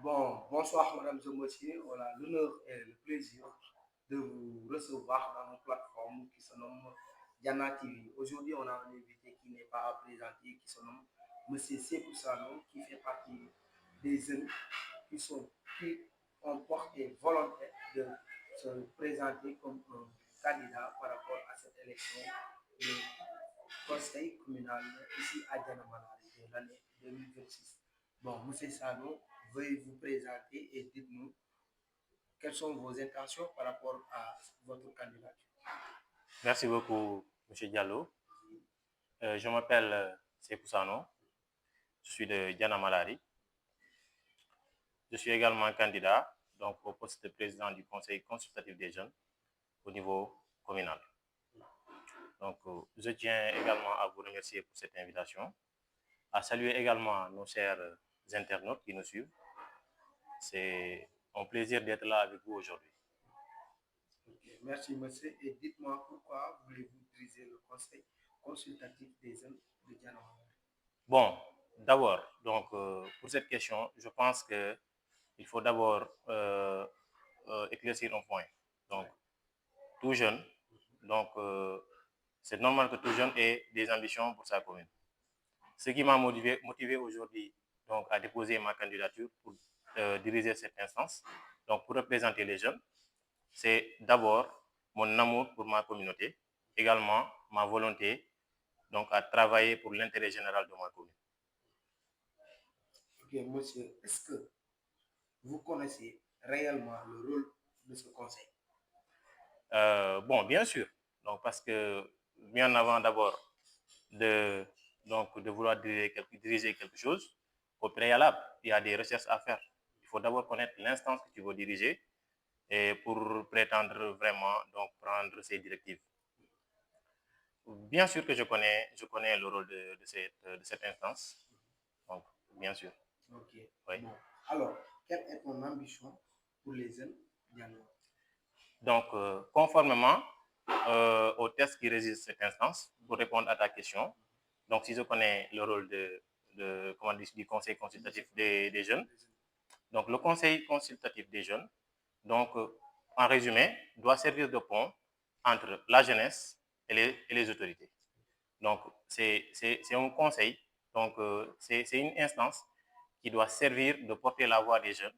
Bon, bonsoir Madame et Monsieur. On a l'honneur et le plaisir de vous recevoir dans notre plateforme qui se nomme Diana TV. Aujourd'hui, on a un invité qui n'est pas présenté, qui se nomme Monsieur Sekou Sano, qui fait partie des jeunes qui ont porté volonté de se présenter comme un candidat par rapport à cette élection de conseil communal ici à Dianamalari de l'année 2026. Bon, Monsieur Sano, veuillez vous présenter et dites-nous quelles sont vos intentions par rapport à votre candidature. Merci beaucoup, M. Diallo. Je m'appelle Sekou Sano. Je suis de Diana Malari. Je suis également candidat donc, au poste de président du Conseil consultatif des jeunes au niveau communal. Donc, je tiens également à vous remercier pour cette invitation, à saluer également nos chers internautes qui nous suivent. C'est un plaisir d'être là avec vous aujourd'hui. Okay. Merci, monsieur. Et dites-moi pourquoi voulez-vous diriger le Conseil consultatif des jeunes de Diana Malari? Bon, d'abord, donc, pour cette question, je pense qu'il faut d'abord éclaircir un point. Donc, tout jeune, donc c'est normal que tout jeune ait des ambitions pour sa commune. Ce qui m'a motivé aujourd'hui donc, à déposer ma candidature pour diriger cette instance, donc pour représenter les jeunes, c'est d'abord mon amour pour ma communauté, également ma volonté donc, à travailler pour l'intérêt général de ma commune. Ok, monsieur, est-ce que vous connaissez réellement le rôle de ce conseil? Bon, bien sûr. Donc, parce que bien avant d'abord de vouloir diriger quelque chose, au préalable, il y a des recherches à faire. Il faut d'abord connaître l'instance que tu veux diriger et pour prétendre vraiment donc prendre ces directives. Bien sûr que je connais le rôle de cette instance. Donc, bien sûr. Ok. Oui. Bon. Alors, quelle est ton ambition pour les jeunes Dianois? Donc, conformément au test qui régissent cette instance, pour répondre à ta question, donc si je connais le rôle du conseil consultatif des jeunes, donc le conseil consultatif des jeunes, donc en résumé, doit servir de pont entre la jeunesse et les autorités. Donc, c'est un conseil, donc c'est une instance qui doit servir de porter la voix des jeunes,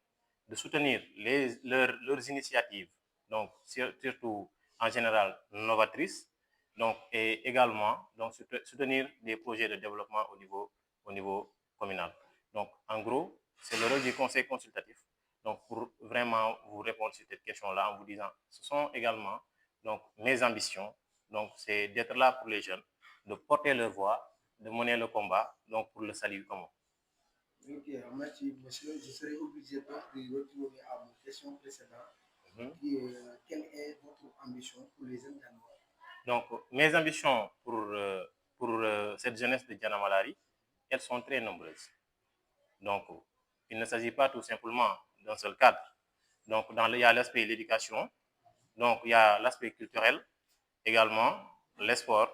de soutenir leurs initiatives, donc surtout en général novatrices, donc, et également donc, soutenir des projets de développement au niveau communal. Donc, en gros, c'est le rôle du conseil consultatif. Donc, pour vraiment vous répondre sur cette question-là en vous disant, ce sont également donc, mes ambitions, donc c'est d'être là pour les jeunes, de porter leur voix, de mener le combat, donc pour le salut commun. Ok, merci monsieur. Je serai obligé de retourner à mon question précédente. Quelle est votre ambition pour les jeunes Dianois? Donc, mes ambitions pour cette jeunesse de Diana Malari, elles sont très nombreuses. Donc, il ne s'agit pas tout simplement d'un seul cadre. Donc, il y a l'aspect de l'éducation, donc il y a l'aspect culturel, également les sports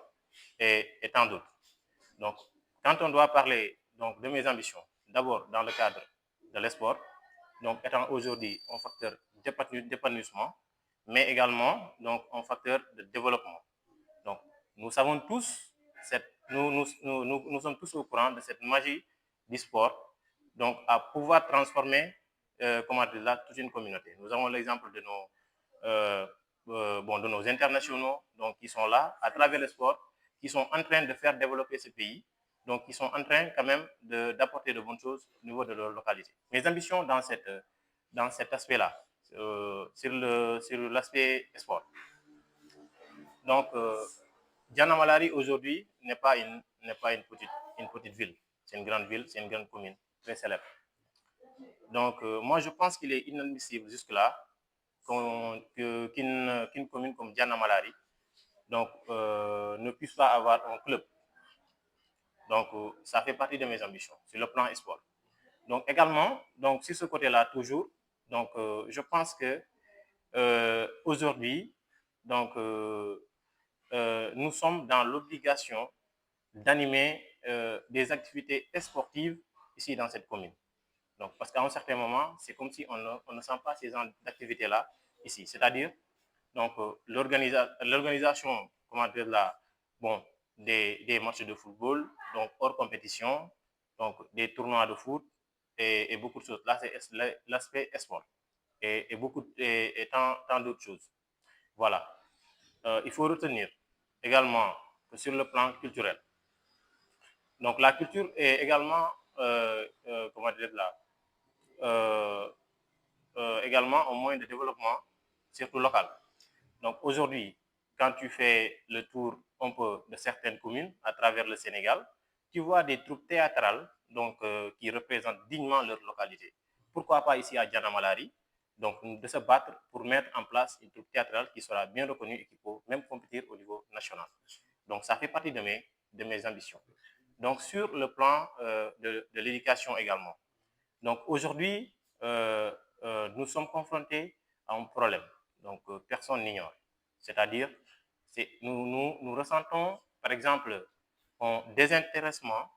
et tant d'autres. Donc, quand on doit parler donc, de mes ambitions, d'abord dans le cadre de l'esport, donc étant aujourd'hui un facteur d'épanouissement, mais également donc, un facteur de développement. Donc, nous savons tous, nous sommes tous au courant de cette magie du sport, donc à pouvoir transformer toute une communauté. Nous avons l'exemple de nos internationaux donc, qui sont là à travers le sport, qui sont en train de faire développer ce pays, donc qui sont en train quand même d'apporter de bonnes choses au niveau de leur localité. Mes ambitions dans cet aspect-là, sur l'aspect sport. Donc, Diana Malari aujourd'hui n'est pas une petite ville. C'est une grande ville, c'est une grande commune, très célèbre. Donc, moi, je pense qu'il est inadmissible jusque-là qu'une commune comme Diana Malari donc, ne puisse pas avoir un club. Donc, ça fait partie de mes ambitions sur le plan sport. Donc, également, donc, sur ce côté-là, toujours, donc, je pense que aujourd'hui, donc, nous sommes dans l'obligation d'animer des activités sportives ici dans cette commune. Donc, parce qu'à un certain moment, c'est comme si on ne sent pas ces genres d'activités-là ici. C'est-à-dire, donc, l'organisation, comment dire là, bon, des matchs de football, donc hors compétition, donc des tournois de foot et beaucoup de choses. Là, c'est l'aspect sport et tant d'autres choses. Voilà. Il faut retenir également que sur le plan culturel, donc la culture est également, comment dire là, euh, également un moyen de développement, surtout local. Donc aujourd'hui, quand tu fais le tour un peu de certaines communes à travers le Sénégal, tu vois des troupes théâtrales donc, qui représentent dignement leur localité. Pourquoi pas ici à Djanamalari, donc de se battre pour mettre en place une troupe théâtrale qui sera bien reconnue et qui peut même compétir au niveau national. Donc ça fait partie de mes ambitions. Donc sur le plan de l'éducation également. Donc aujourd'hui, nous sommes confrontés à un problème. Donc personne n'ignore. C'est-à-dire, nous ressentons, par exemple, un désintéressement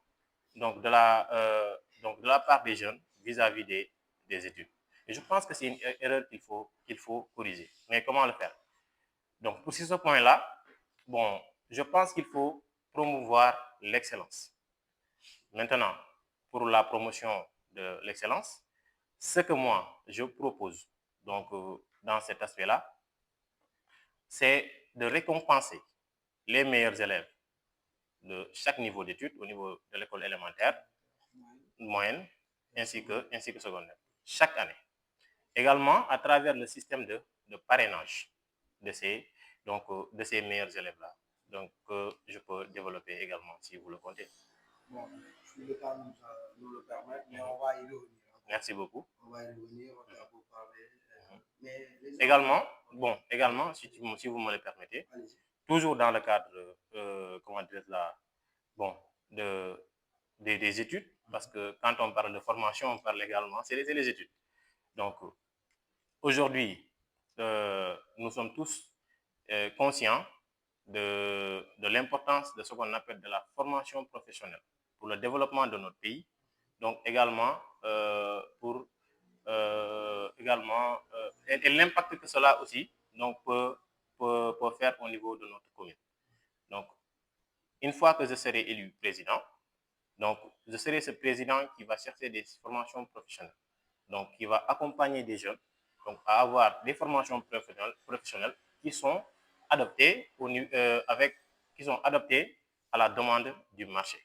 donc de la part des jeunes vis-à-vis des études. Et je pense que c'est une erreur qu'il faut corriger. Mais comment le faire? Donc, pour ce point-là, bon, je pense qu'il faut promouvoir l'excellence. Maintenant, pour la promotion de l'excellence, ce que moi, je propose donc, dans cet aspect-là, c'est de récompenser les meilleurs élèves de chaque niveau d'études, au niveau de l'école élémentaire, moyenne, ainsi que secondaire, chaque année. Également, à travers le système de parrainage de ces meilleurs élèves-là. Donc, je peux développer également, si vous le comptez. Bon, si le temps nous le permet, mais on va y revenir. Merci beaucoup. On va y revenir, on va vous parler. Mais également, si vous me le permettez, toujours dans le cadre, comment dire là, bon, des études, parce que quand on parle de formation, on parle également, c'est les études. Donc, aujourd'hui, nous sommes tous conscients de l'importance de ce qu'on appelle de la formation professionnelle pour le développement de notre pays, donc également pour et l'impact que cela aussi donc, peut faire au niveau de notre commune. Donc, une fois que je serai élu président, donc je serai ce président qui va chercher des formations professionnelles, donc qui va accompagner des jeunes donc, à avoir des formations professionnelles qui sont adaptées à la demande du marché.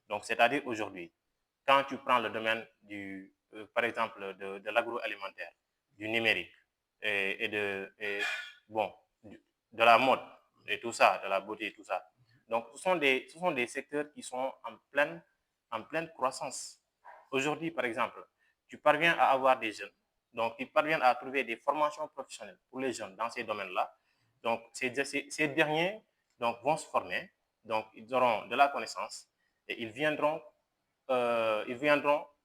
Donc, c'est-à-dire aujourd'hui, quand tu prends le domaine par exemple, de l'agroalimentaire, du numérique et de la mode et tout ça, de la beauté et tout ça. Donc, ce sont des secteurs qui sont en pleine croissance. Aujourd'hui, par exemple, tu parviens à avoir des jeunes, donc ils parviennent à trouver des formations professionnelles pour les jeunes dans ces domaines-là. Donc, ces derniers donc, vont se former, donc ils auront de la connaissance et ils viendront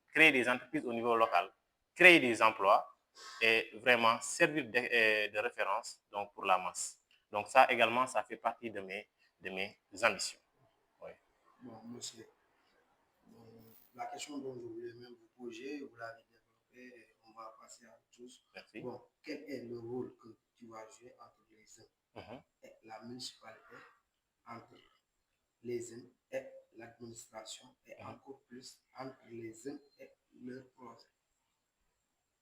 créer des entreprises au niveau local, créer des emplois et vraiment servir de référence donc, pour la masse. Donc ça également, ça fait partie de mes ambitions. Oui. Bon, monsieur, la question dont je voulais même vous poser, vous l'avez développée, on va passer à autre chose. Merci. Bon, quel est le rôle que tu vas jouer entre les uns et la municipalité, entre les uns et l'administration, et encore plus entre les uns et leurs projets?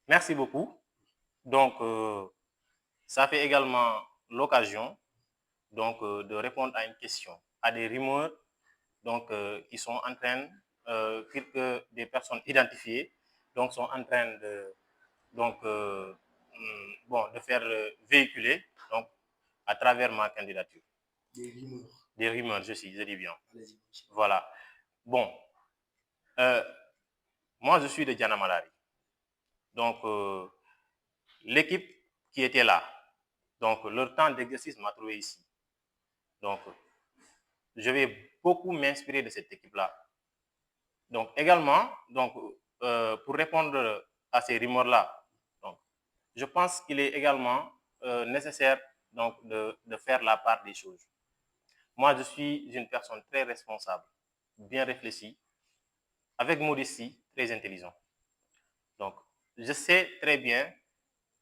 Merci beaucoup. Donc, ça fait également l'occasion donc, de répondre à une question, à des rumeurs donc, qui sont en train, que des personnes identifiées donc, sont en train de, donc, de faire véhiculer donc, à travers ma candidature. Des rumeurs. Des rumeurs, je dis bien. Allez-y. Voilà. Bon, moi je suis de Djanamalari. Donc, l'équipe qui était là, donc leur temps d'exercice m'a trouvé ici. Donc, je vais beaucoup m'inspirer de cette équipe-là. Donc, également, donc, pour répondre à ces rumeurs-là, donc, je pense qu'il est également nécessaire donc, de faire la part des choses. Moi, je suis une personne très responsable, bien réfléchie, avec modestie, très intelligent. Donc, je sais très bien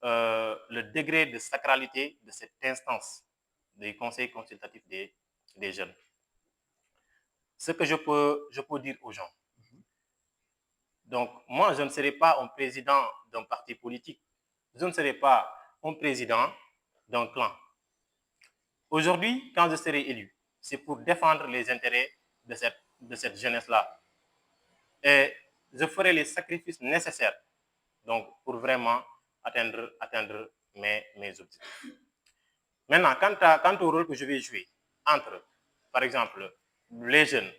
le degré de sacralité de cette instance du conseil consultatif des jeunes. Ce que je peux dire aux gens. Donc, moi, je ne serai pas un président d'un parti politique. Je ne serai pas un président d'un clan. Aujourd'hui, quand je serai élu, c'est pour défendre les intérêts de cette jeunesse-là. Et je ferai les sacrifices nécessaires donc, pour vraiment atteindre mes objectifs. Maintenant, quant au rôle que je vais jouer entre, par exemple, les jeunes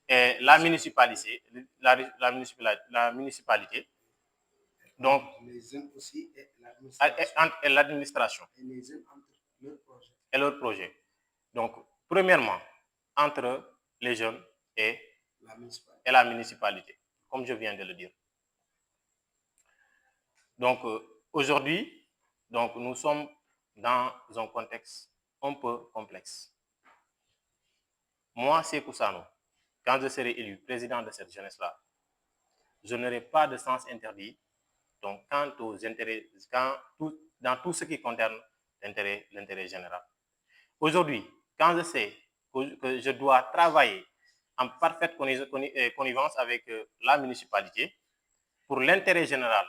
et la municipalité, donc, les jeunes aussi et l'administration. Et les jeunes entre leur projet. Et leur projet. Donc, premièrement, entre les jeunes et la municipalité, comme je viens de le dire. Donc, aujourd'hui, donc, nous sommes dans un contexte un peu complexe. Moi, Sékou Sanou, quand je serai élu président de cette jeunesse-là, je n'aurai pas de sens interdit. Donc, quant aux intérêts, dans tout ce qui concerne l'intérêt général. Aujourd'hui, quand je sais que je dois travailler en parfaite connivence avec la municipalité pour l'intérêt général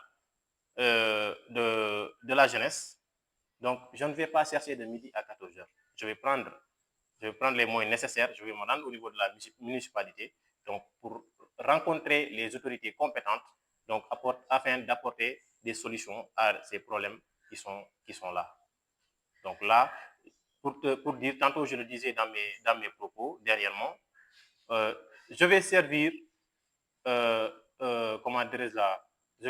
de la jeunesse, donc je ne vais pas chercher de midi à 14 heures. Je vais prendre les moyens nécessaires, je vais me rendre au niveau de la municipalité donc pour rencontrer les autorités compétentes donc afin d'apporter des solutions à ces problèmes qui sont là. Donc là, pour dire, tantôt je le disais dans mes propos dernièrement, je vais servir, comment dirais-je là, je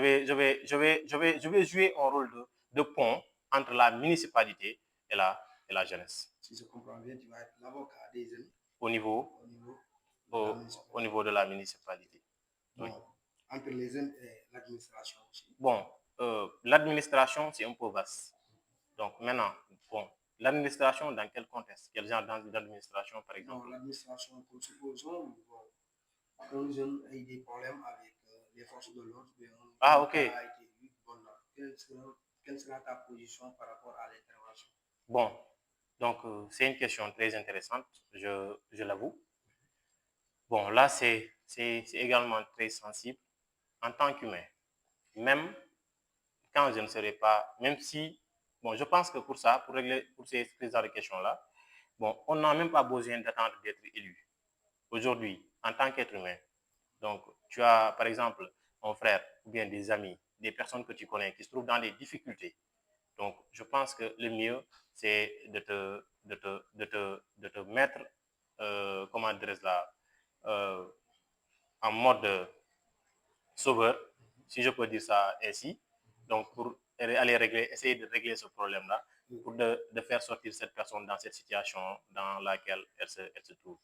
vais jouer un rôle de pont entre la municipalité et la jeunesse. Si je comprends bien, tu vas être l'avocat des jeunes au niveau de la municipalité. Bon, oui. Entre les jeunes et l'administration aussi. Bon, l'administration, c'est un peu vaste. Donc maintenant, bon, l'administration, dans quel contexte? Quel genre d'administration, par exemple? Bon, l'administration, comme supposons, un jeune a eu des problèmes avec les forces de l'ordre. Ah, ok. Quelle sera ta position par rapport à l'intervention? Bon, donc c'est une question très intéressante, je l'avoue. Bon, là, c'est également très sensible en tant qu'humain. Même quand je ne serai pas, même si, bon, je pense que pour ces genres de questions-là, bon, on n'a même pas besoin d'attendre d'être élu. Aujourd'hui, en tant qu'être humain, donc, tu as, par exemple, un frère ou bien des amis, des personnes que tu connais qui se trouvent dans des difficultés. Donc, je pense que le mieux, c'est de te mettre, comment dirais-je là, en mode sauveur, si je peux dire ça ainsi, donc pour essayer de régler ce problème-là, pour de faire sortir cette personne dans cette situation dans laquelle elle se trouve.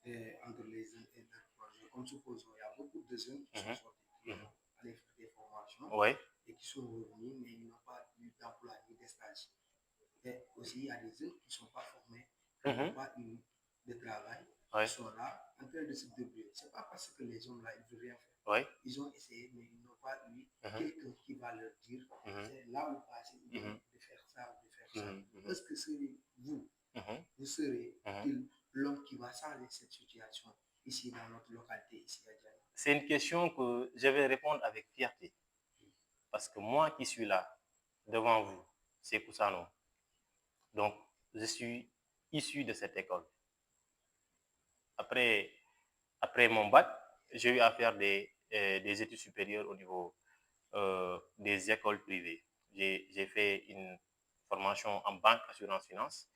Et entre les jeunes et leurs projets, comme supposons, il y a beaucoup de jeunes qui sont sortis, aller faire des formations et qui sont revenus, mais ils n'ont pas eu d'emploi ni de stage. Et aussi, il y a des jeunes qui ne sont pas formés, qui n'ont pas eu de travail, qui sont là en train de se débrouiller. Ce n'est pas parce que les hommes là, ils ne veulent rien faire. Ils ont essayé, mais ils n'ont pas eu quelqu'un qui va leur dire c'est là où passer, de faire ça ou de faire ça. Est-ce que vous serez l'homme qui va changer cette situation ici dans notre localité, ici à Diana? C'est une question que je vais répondre avec fierté. Parce que moi qui suis là, devant vous, c'est Poussano. Donc, je suis issu de cette école. Après mon bac, j'ai eu à faire des études supérieures au niveau des écoles privées. J'ai fait une formation en banque, assurance, finance,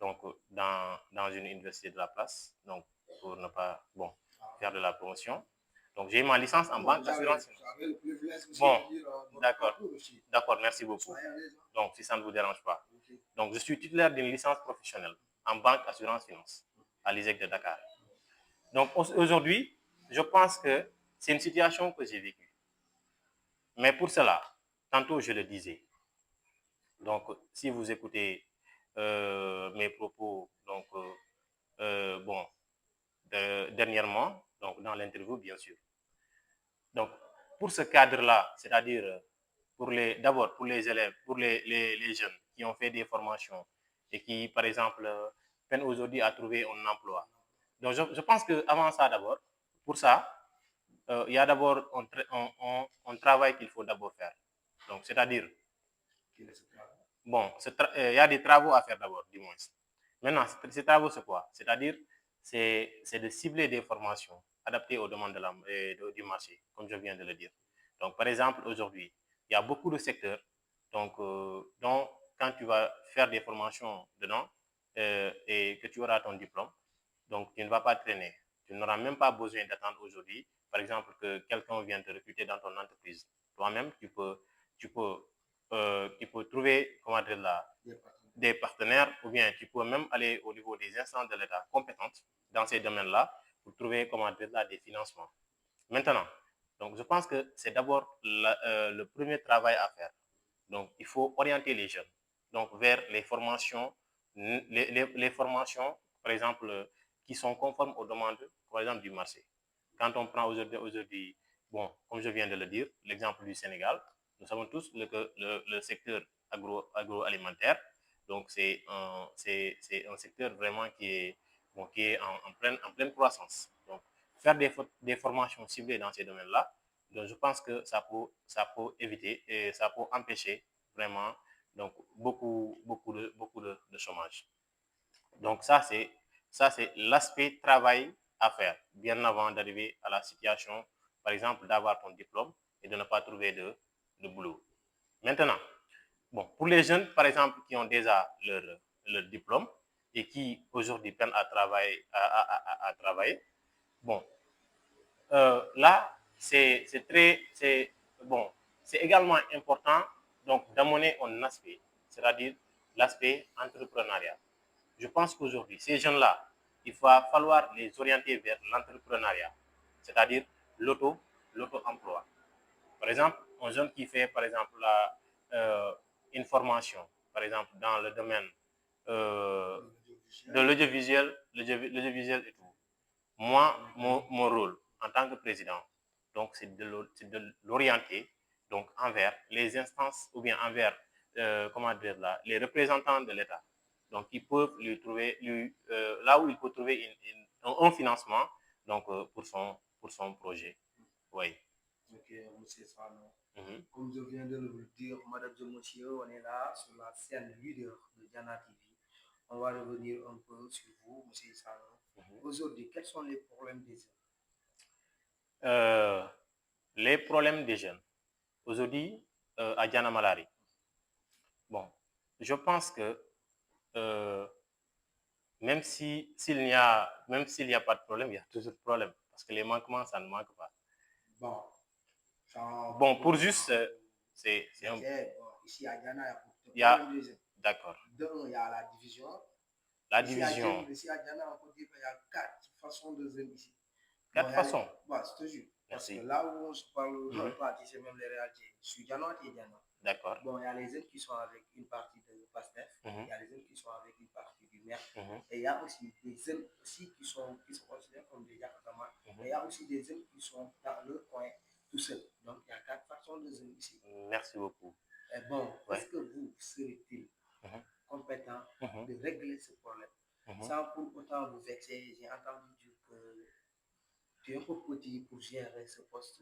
donc dans une université de la place, donc pour ne pas faire de la promotion. Donc j'ai eu ma licence en banque, assurance, finance. Bon, d'accord, merci beaucoup. Donc si ça ne vous dérange pas. Donc je suis titulaire d'une licence professionnelle en banque, assurance, finance à l'ISEC de Dakar. Donc aujourd'hui, je pense que c'est une situation que j'ai vécue. Mais pour cela, tantôt je le disais, donc si vous écoutez mes propos, donc dernièrement, donc dans l'interview bien sûr, pour ce cadre-là, c'est-à-dire d'abord pour les élèves, pour les jeunes qui ont fait des formations et qui, par exemple, peinent aujourd'hui à trouver un emploi. Donc, je pense qu'avant ça, d'abord, pour ça, il y a d'abord un travail qu'il faut d'abord faire. Donc, c'est-à-dire, bon, il y a des travaux à faire d'abord, du moins. Maintenant, ces travaux, c'est quoi? C'est-à-dire, c'est de cibler des formations adaptées aux demandes du marché, comme je viens de le dire. Donc, par exemple, aujourd'hui, il y a beaucoup de secteurs donc, dont, quand tu vas faire des formations dedans et que tu auras ton diplôme, donc tu ne vas pas traîner. Tu n'auras même pas besoin d'attendre aujourd'hui, par exemple, que quelqu'un vienne te recruter dans ton entreprise. Toi-même, tu peux trouver, comment dire là, des partenaires, ou bien tu peux même aller au niveau des instances de l'État compétentes dans ces domaines-là pour trouver, comment dire là, des financements. Maintenant, donc je pense que c'est d'abord le premier travail à faire. Donc, il faut orienter les jeunes donc, vers les formations, les formations, par exemple, qui sont conformes aux demandes, par exemple, du marché. Quand on prend aujourd'hui, bon, comme je viens de le dire, l'exemple du Sénégal, nous savons tous que le secteur agroalimentaire, donc c'est un secteur vraiment bon, qui est en pleine croissance. Donc, faire des formations ciblées dans ces domaines-là, donc je pense que ça peut éviter et ça peut empêcher vraiment donc beaucoup de chômage. Donc c'est l'aspect travail à faire bien avant d'arriver à la situation, par exemple, d'avoir ton diplôme et de ne pas trouver de boulot. Maintenant, bon, pour les jeunes, par exemple, qui ont déjà leur diplôme et qui aujourd'hui peinent à travailler, à travailler, bon, là, c'est bon, c'est également important donc d'amener un aspect, c'est-à-dire l'aspect entrepreneurial. Je pense qu'aujourd'hui, ces jeunes-là, il va falloir les orienter vers l'entrepreneuriat, c'est-à-dire l'auto-emploi. Par exemple, un jeune qui fait, par exemple, une formation, par exemple, dans le domaine de l'audiovisuel et tout. Moi, mon rôle en tant que président, donc, c'est de l'orienter donc envers les instances ou bien envers comment dire là, les représentants de l'État. Donc, ils peuvent là où il peut trouver un financement donc, pour son projet. Oui. Ok, monsieur Sano. Comme je viens de le dire, Madame de Monsieur, on est là sur la scène leader de Diana TV. On va revenir un peu sur vous, monsieur Sano. Aujourd'hui, quels sont les problèmes des jeunes? Les problèmes des jeunes. Aujourd'hui, à Diana Malari. Bon, je pense que même s'il n'y a pas de problème, il y a toujours de problème. Parce que les manquements, ça ne manque pas. Bon, pour juste, c'est un... Ici à Diana, il y a d'accord. Il y a la division. La division. Ici à Diana, on peut dire qu'il y a 4 façons de jeunes ici. 4 façons? Bon, je te jure. Parce que là où on se parle, c'est même les réalités. Je suis Diana et Diana. D'accord. Bon, il y a les jeunes qui sont avec une partie de PASTEF, il y a les jeunes qui sont avec une partie du maire, et il y a aussi des jeunes aussi qui se considèrent comme des Yakatama, et il y a aussi des jeunes qui sont dans le coin tout seuls. Donc, il y a 4 façons de jeunes ici. Merci beaucoup. Et bon, est-ce que vous serez-il compétent de régler ce problème sans pour autant vous vexer? J'ai entendu dire que tu es un peu petit pour gérer ce poste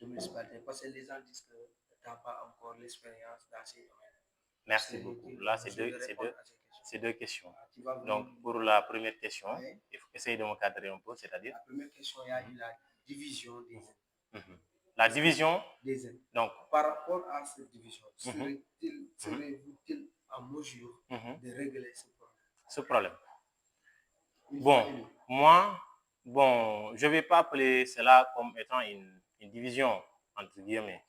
de municipalité parce que les gens disent que tu n'as pas encore l'expérience dans ces domaines. Merci beaucoup. Là, c'est deux questions. Donc, pour la première question, il faut essayer de me cadrer un peu, c'est-à-dire? La première question, il y a eu la division des aides. La division des aides. Donc, par rapport à cette division, serez-vous-il en mesure de régler ce problème? Bon, moi, bon, je ne vais pas appeler cela comme étant une division, entre guillemets.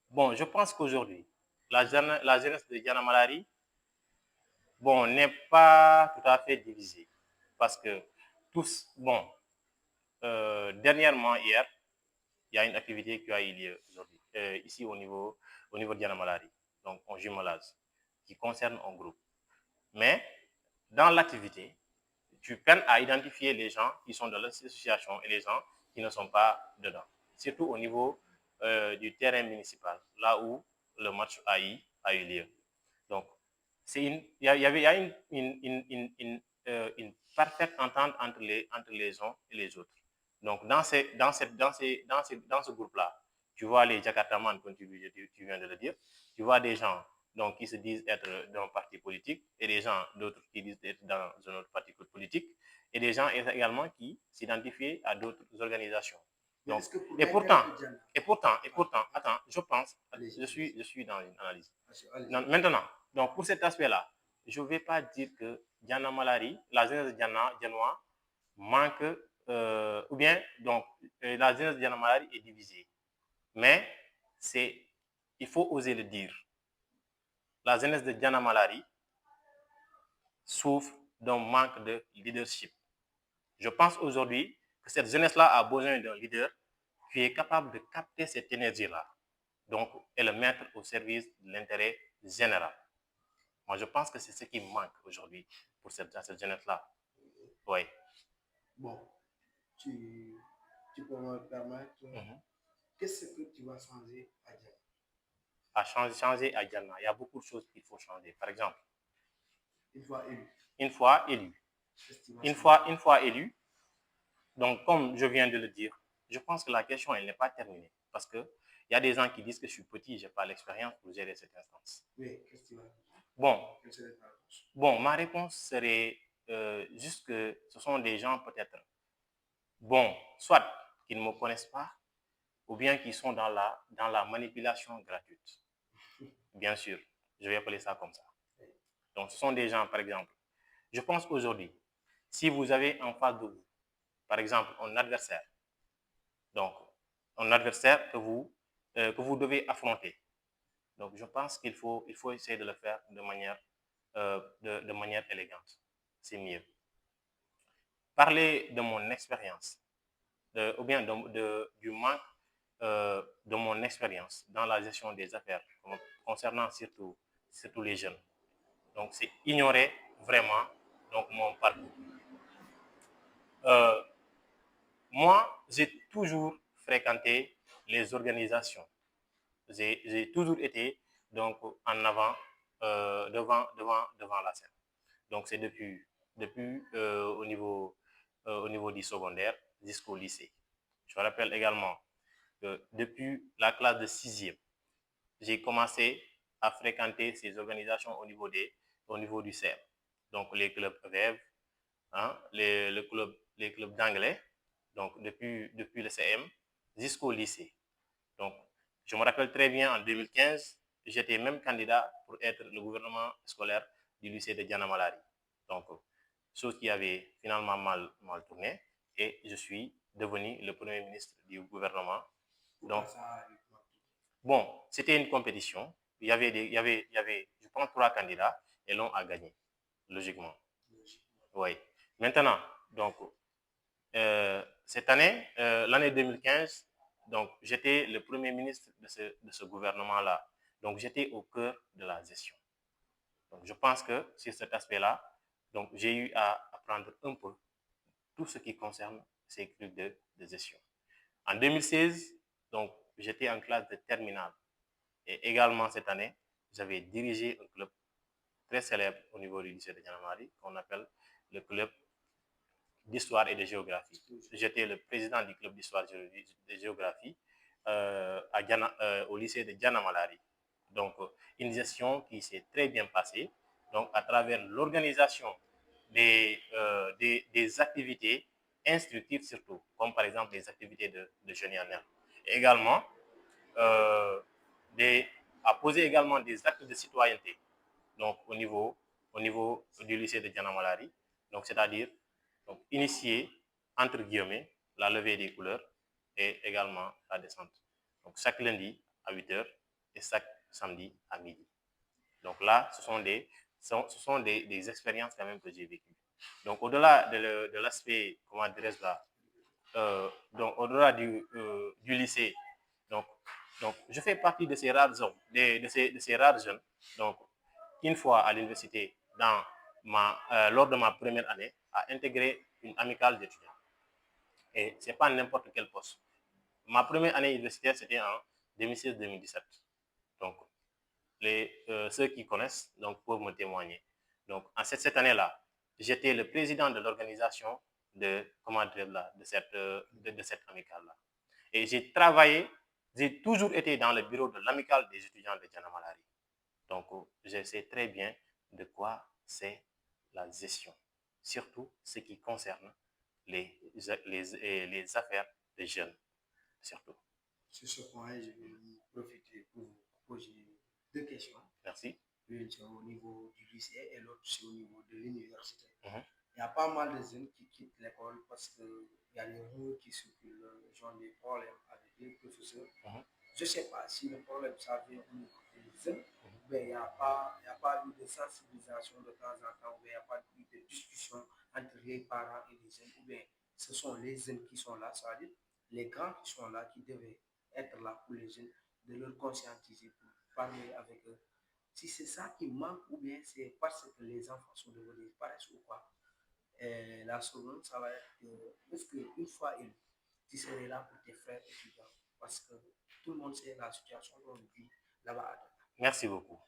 Bon, je pense qu'aujourd'hui, la jeunesse de Diana Malari, bon, n'est pas tout à fait divisée. Parce que tous, bon, dernièrement, hier, il y a une activité qui a eu lieu aujourd'hui, ici au niveau de Diana Malari, donc en jumelage, qui concerne un groupe. Mais dans l'activité, tu peines à identifier les gens qui sont dans l'association et les gens qui ne sont pas dedans. surtout au niveau du terrain municipal, là où le match a eu lieu. Donc, il y a une parfaite entente entre les uns et les autres. Donc, dans ce groupe-là, tu vois les Jakartaman, comme tu viens de le dire, tu vois des gens donc, qui se disent être d'un parti politique et des gens d'autres qui disent être dans un autre parti politique et des gens également qui s'identifient à d'autres organisations. Donc, et pourtant, attends, je pense, je suis dans une analyse. Maintenant, donc pour cet aspect-là, je ne vais pas dire que Diana Malari, la jeunesse de Dianois, manque, ou bien, donc, la jeunesse de Diana Malari est divisée. Mais il faut oser le dire. La jeunesse de Diana Malari souffre d'un manque de leadership. Je pense aujourd'hui que cette jeunesse-là a besoin d'un leader qui est capable de capter cette énergie-là, donc, et le mettre au service de l'intérêt général. Moi, je pense que c'est ce qui manque aujourd'hui pour cette jeunesse-là. Oui. Bon, tu peux me permettre, qu'est-ce que tu vas changer à Diana? À changer à Diana, il y a beaucoup de choses qu'il faut changer. Par exemple, une fois élu. Une fois élu, donc comme je viens de le dire, je pense que la question, elle n'est pas terminée. Parce qu'il y a des gens qui disent que je suis petit, je n'ai pas l'expérience pour gérer cette instance. Oui, qu'est-ce que tu vas dire? Bon, ma réponse serait juste que ce sont des gens peut-être, bon, soit qu'ils ne me connaissent pas, ou bien qui sont dans la manipulation gratuite. Bien sûr, je vais appeler ça comme ça. Donc, ce sont des gens, par exemple, je pense aujourd'hui, si vous avez en face de vous, par exemple, un adversaire, donc, un adversaire que vous devez affronter. Donc, je pense qu'il faut essayer de le faire de manière élégante. C'est mieux. Parler de mon expérience, ou bien du manque de mon expérience dans la gestion des affaires concernant surtout les jeunes. Donc, c'est ignorer vraiment donc, mon parcours. Moi, j'ai toujours fréquenté les organisations. J'ai toujours été donc en avant, devant la scène. Donc, c'est depuis au niveau du secondaire jusqu'au lycée. Je me rappelle également que depuis la classe de 6e, j'ai commencé à fréquenter ces organisations au niveau du CERF. Donc, les clubs EVEV, les clubs d'anglais, donc depuis le CM jusqu'au lycée. Donc, je me rappelle très bien, en 2015, j'étais même candidat pour être le gouvernement scolaire du lycée de Diana Malari. Donc, chose qui avait finalement mal tourné, et je suis devenu le premier ministre du gouvernement. Donc, bon, c'était une compétition. Il y avait, je pense, 3 candidats et l'on a gagné, logiquement. Oui. Maintenant, donc, cette année, l'année 2015, donc, j'étais le premier ministre de ce gouvernement-là. Donc, j'étais au cœur de la gestion. Donc, je pense que sur cet aspect-là, donc, j'ai eu à apprendre un peu tout ce qui concerne ces trucs de gestion. En 2016, donc, j'étais en classe de terminale. Et également cette année, j'avais dirigé un club très célèbre au niveau du lycée de Diana Malari, qu'on appelle le club d'histoire et de géographie. J'étais le président du club d'histoire et de géographie au lycée de Diana Malari. Donc, une gestion qui s'est très bien passée, donc à travers l'organisation des activités instructives surtout, comme par exemple les activités de jeunes en herbe. Également, à poser également des actes de citoyenneté, donc au niveau du lycée de Diana Malari, donc c'est-à-dire donc, initier, entre guillemets, la levée des couleurs et également la descente. Donc, chaque lundi à 8h et chaque samedi à midi. Donc là, ce sont des expériences quand même que j'ai vécues. Donc, au-delà de l'aspect, comment dirais-je là, donc au-delà du lycée, donc, je fais partie de ces rares hommes, de ces rares jeunes, donc, une fois à l'université, lors de ma première année, à intégrer une amicale d'étudiants. Et ce n'est pas n'importe quel poste. ma première année universitaire, c'était en 2016-2017. Donc, ceux qui connaissent donc, peuvent me témoigner. Donc, en cette année-là, j'étais le président de l'organisation de cette amicale-là. Et j'ai toujours été dans le bureau de l'amicale des étudiants de Djanamalari. Donc, je sais très bien de quoi c'est la gestion, surtout ce qui concerne les affaires des jeunes, surtout. Sur ce point, je vais profiter pour vous poser deux questions. Merci. L'une, c'est au niveau du lycée et l'autre, c'est au niveau de l'université. Mm-hmm. Il y a pas mal de jeunes qui quittent l'école parce qu'il y a des rumeurs qui circulent, ils ont des problèmes avec les professeurs. Mm-hmm. Je ne sais pas si le problème, ça vient au niveau des jeunes, mais il n'y a pas eu de sensibilisation de temps en temps, ou il n'y a pas eu de discussion entre les parents et les jeunes, ou bien ce sont les jeunes qui sont là, c'est-à-dire les grands qui sont là, qui devaient être là pour les jeunes, de leur conscientiser, pour parler avec eux. Si c'est ça qui manque, ou bien c'est parce que les enfants sont devenus paresseux ou quoi. Et la seconde, ça va être est-ce qu'une fois élu, tu serais là pour tes frères étudiants, parce que tout le monde sait la situation qu'on vit là-bas. Merci beaucoup.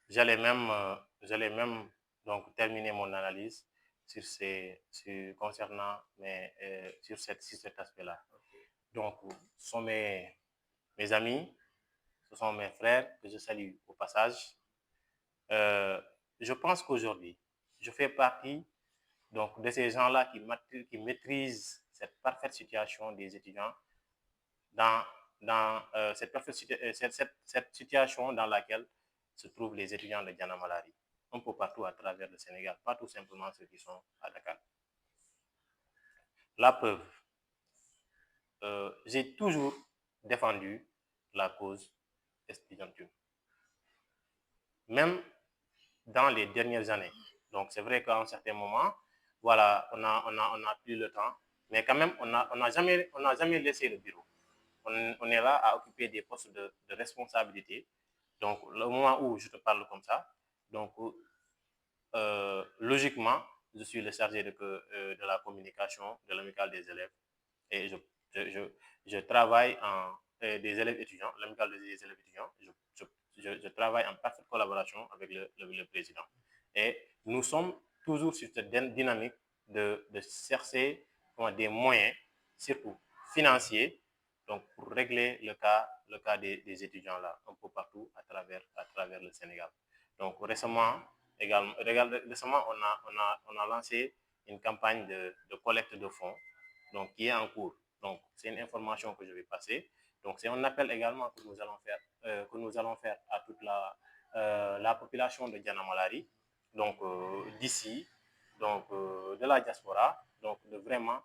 J'allais même donc terminer mon analyse concernant sur cet aspect-là. Okay. Donc, ce sont mes amis, ce sont mes frères que je salue au passage. Je pense qu'aujourd'hui, je fais partie donc, de ces gens-là qui maîtrisent cette parfaite situation des étudiants dans cette situation dans laquelle se trouvent les étudiants de Djanamalari, un peu partout à travers le Sénégal, pas tout simplement ceux qui sont à Dakar. La preuve, j'ai toujours défendu la cause estudiantine. Même dans les dernières années. Donc, c'est vrai qu'à un certain moment, voilà, on a plus le temps, mais quand même, on n'a jamais laissé le bureau. On est là à occuper des postes de responsabilité. Donc, le moment où je te parle comme ça, donc, logiquement, je suis le chargé de la communication de l'amicale des élèves et je travaille des élèves étudiants, l'amicale des élèves étudiants, je travaille en parfaite collaboration avec le président. Et nous sommes toujours sur cette dynamique de chercher des moyens, surtout financiers, donc pour régler le cas des étudiants là, un peu partout à travers le Sénégal. Donc récemment, on a lancé une campagne de collecte de fonds, donc qui est en cours. Donc c'est une information que je vais passer. Donc c'est un appel également que nous allons faire à toute la population de Djanamalari, donc d'ici, donc de la diaspora, donc de vraiment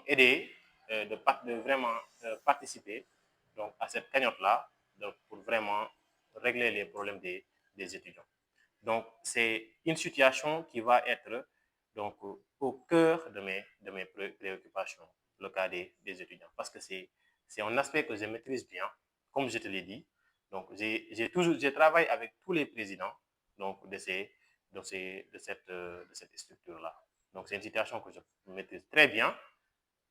aider, de vraiment participer donc à cette cagnotte-là, donc pour vraiment régler les problèmes des étudiants. Donc c'est une situation qui va être donc au cœur de mes préoccupations, le cas des étudiants, parce que c'est un aspect que je maîtrise bien, comme je te l'ai dit. Donc j'ai travaillé avec tous les présidents donc de cette structure-là. Donc c'est une situation que je maîtrise très bien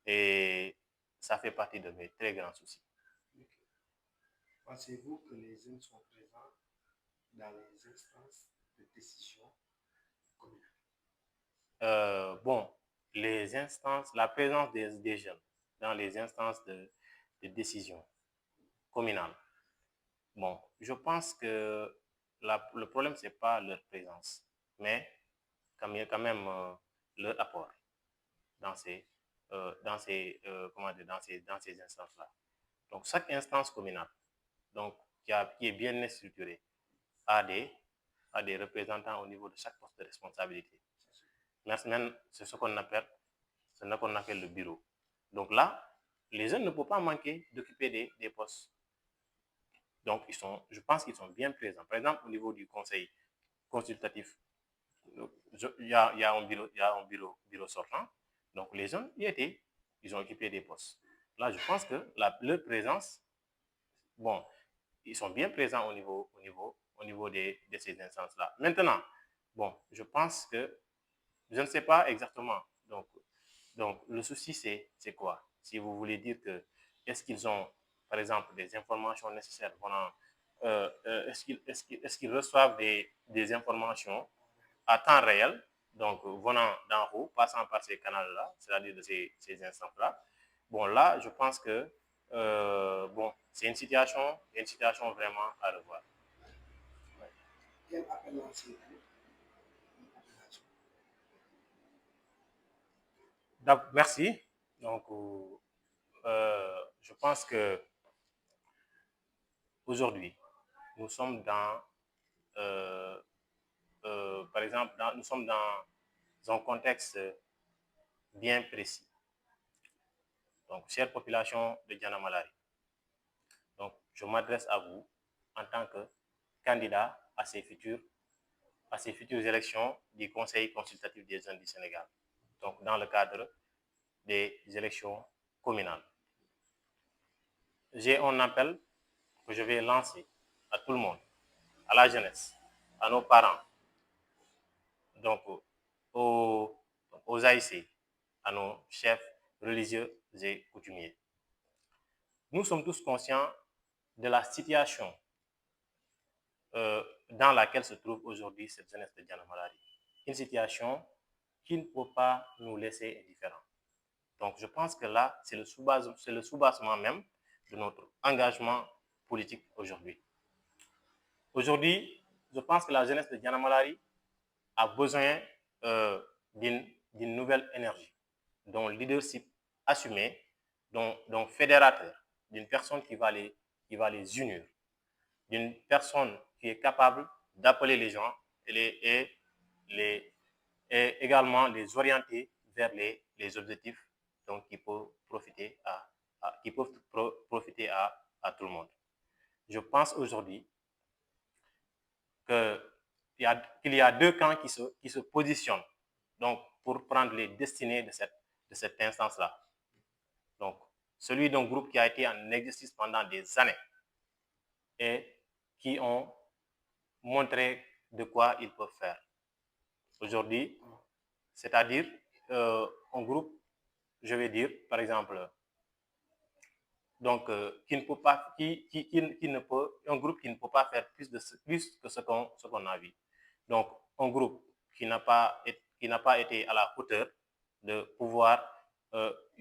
et ça fait partie de mes très grands soucis. Okay. Pensez-vous que les jeunes sont présents dans les instances de décision communale? La présence des jeunes dans les instances de décision communale. Bon, je pense que le problème, ce n'est pas leur présence, mais quand même leur apport dans ces instances-là. Donc, chaque instance communale, donc, qui est bien structurée, a des représentants au niveau de chaque poste de responsabilité. C'est ce qu'on appelle le bureau. Donc là, les jeunes ne peuvent pas manquer d'occuper des postes. Donc, je pense qu'ils sont bien présents. Par exemple, au niveau du conseil consultatif, il y a un bureau sortant. Donc, les jeunes y étaient. Ils ont occupé des postes. Là, je pense que leur présence, bon, ils sont bien présents au niveau de ces instances-là. Maintenant, bon, je pense que je ne sais pas exactement. Donc le souci, c'est quoi? si vous voulez dire que est-ce qu'ils ont, par exemple, des informations nécessaires venant, est-ce qu'ils reçoivent des informations à temps réel, donc venant d'en haut, passant par ces canaux-là, c'est-à-dire de ces instances-là. Bon, là, je pense que bon, c'est une situation vraiment à revoir. Ouais. Quel appel lancer? Merci. Donc, je pense que aujourd'hui, nous sommes dans, par exemple, nous sommes dans un contexte bien précis. Donc, chère population de Diana Malari, donc je m'adresse à vous en tant que candidat à ces futures élections du Conseil consultatif des jeunes du Sénégal, donc dans le cadre des élections communales. J'ai un appel que je vais lancer à tout le monde, à la jeunesse, à nos parents, donc aux AIC, à nos chefs religieux et coutumiers. Nous sommes tous conscients de la situation dans laquelle se trouve aujourd'hui cette jeunesse de Diana Malari. Une situation qui ne peut pas nous laisser indifférents. Donc, je pense que là, c'est le soubassement même de notre engagement politique aujourd'hui. Aujourd'hui, je pense que la jeunesse de Diana Malari a besoin d'une nouvelle énergie, d'un leadership assumé, d'un fédérateur, d'une personne qui va les unir, d'une personne qui est capable d'appeler les gens et également les orienter vers les objectifs donc, qui peuvent profiter à tout le monde. Je pense aujourd'hui qu'il y a deux camps qui se positionnent donc, pour prendre les destinées de cette instance-là. Donc, celui d'un groupe qui a été en exercice pendant des années et qui ont montré de quoi ils peuvent faire. Aujourd'hui, c'est-à-dire un groupe, je vais dire, par exemple, donc qui ne peut pas, un groupe qui ne peut pas faire plus que ce qu'on a vu. Donc, un groupe qui n'a pas été à la hauteur de pouvoir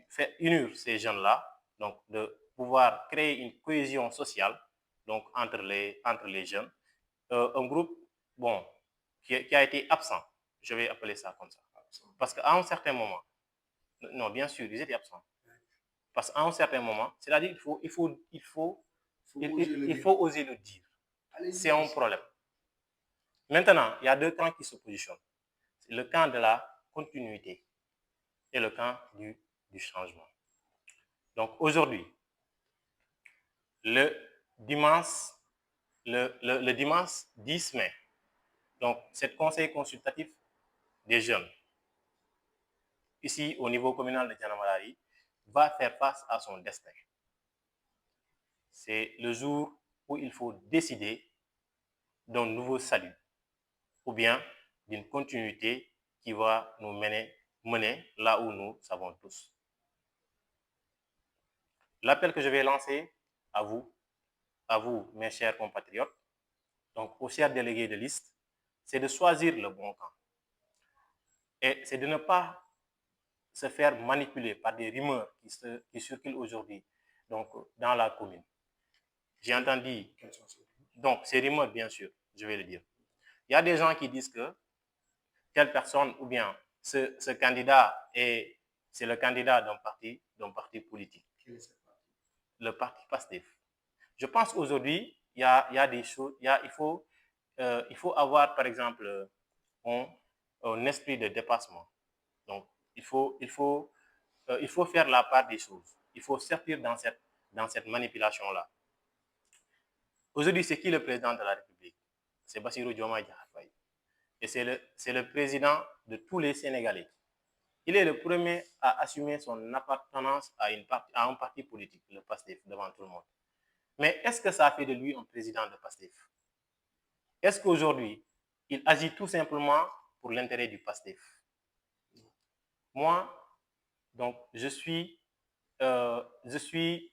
faire unir ces jeunes-là, donc de pouvoir créer une cohésion sociale donc entre les jeunes. Un groupe, bon, qui a été absent, je vais appeler ça comme ça. Parce qu'à un certain moment, non, bien sûr, ils étaient absents. Parce qu'à un certain moment, c'est-à-dire il faut oser le dire. C'est un problème. Maintenant, il y a deux camps qui se positionnent. C'est le camp de la continuité et le camp du changement. Donc aujourd'hui, le dimanche 10 mai, donc cet conseil consultatif des jeunes, ici au niveau communal de Diana Malari, va faire face à son destin. C'est le jour où il faut décider d'un nouveau salut ou bien d'une continuité qui va nous mener là où nous savons tous. L'appel que je vais lancer à vous, mes chers compatriotes, donc aux chers délégués de liste, c'est de choisir le bon camp. Et c'est de ne pas se faire manipuler par des rumeurs qui circulent aujourd'hui donc, dans la commune. J'ai entendu, donc ces rumeurs, bien sûr, je vais le dire. Il y a des gens qui disent que telle personne ou bien ce candidat c'est le candidat d'un parti politique. Le parti PASTEF. Je pense aujourd'hui, il y a des choses, il faut avoir, par exemple, un esprit de dépassement. Donc, il faut faire la part des choses. Il faut sortir dans cette manipulation-là. Aujourd'hui, c'est qui le président de la République? C'est Bassirou Diomaye Diakhar Faye. Et c'est le président de tous les Sénégalais. Il est le premier à assumer son appartenance à un parti politique, le PASTEF, devant tout le monde. Mais est-ce que ça fait de lui un président de PASTEF? Est-ce qu'aujourd'hui, il agit tout simplement pour l'intérêt du PASTEF? Moi, donc, je suis je suis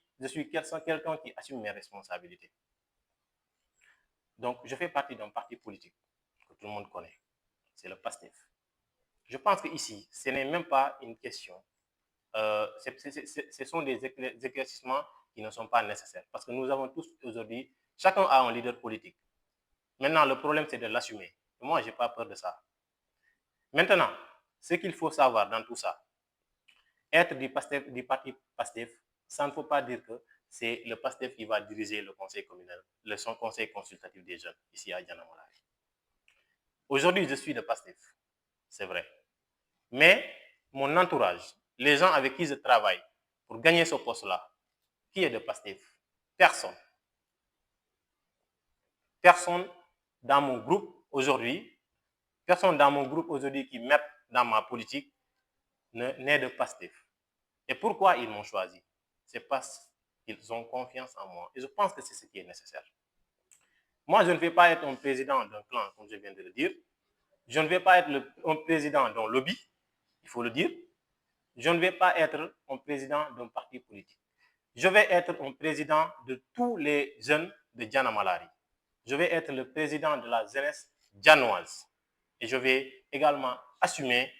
quelqu'un qui assume mes responsabilités. Donc, je fais partie d'un parti politique que tout le monde connaît. C'est le PASTEF. Je pense qu'ici, ce n'est même pas une question. Ce sont des éclaircissements qui ne sont pas nécessaires. Parce que nous avons tous aujourd'hui, chacun a un leader politique. Maintenant, le problème, c'est de l'assumer. Moi, je n'ai pas peur de ça. Maintenant, ce qu'il faut savoir dans tout ça, être du parti PASTEF, ça ne faut pas dire que c'est le PASTEF qui va diriger le conseil communal, son conseil consultatif des jeunes, ici à Djanamalari. Aujourd'hui, je suis de PASTEF, c'est vrai. Mais mon entourage, les gens avec qui je travaille pour gagner ce poste-là, qui est de PASTEF? Personne. Personne dans mon groupe aujourd'hui, qui met dans ma politique n'est de PASTEF. Et pourquoi ils m'ont choisi? C'est parce qu'ils ont confiance en moi. Et je pense que c'est ce qui est nécessaire. Moi, je ne vais pas être un président d'un clan, comme je viens de le dire. Je ne vais pas être un président d'un lobby, il faut le dire. Je ne vais pas être un président d'un parti politique. Je vais être un président de tous les jeunes de Djanamalari. Je vais être le président de la jeunesse djanoise. Et je vais également assumer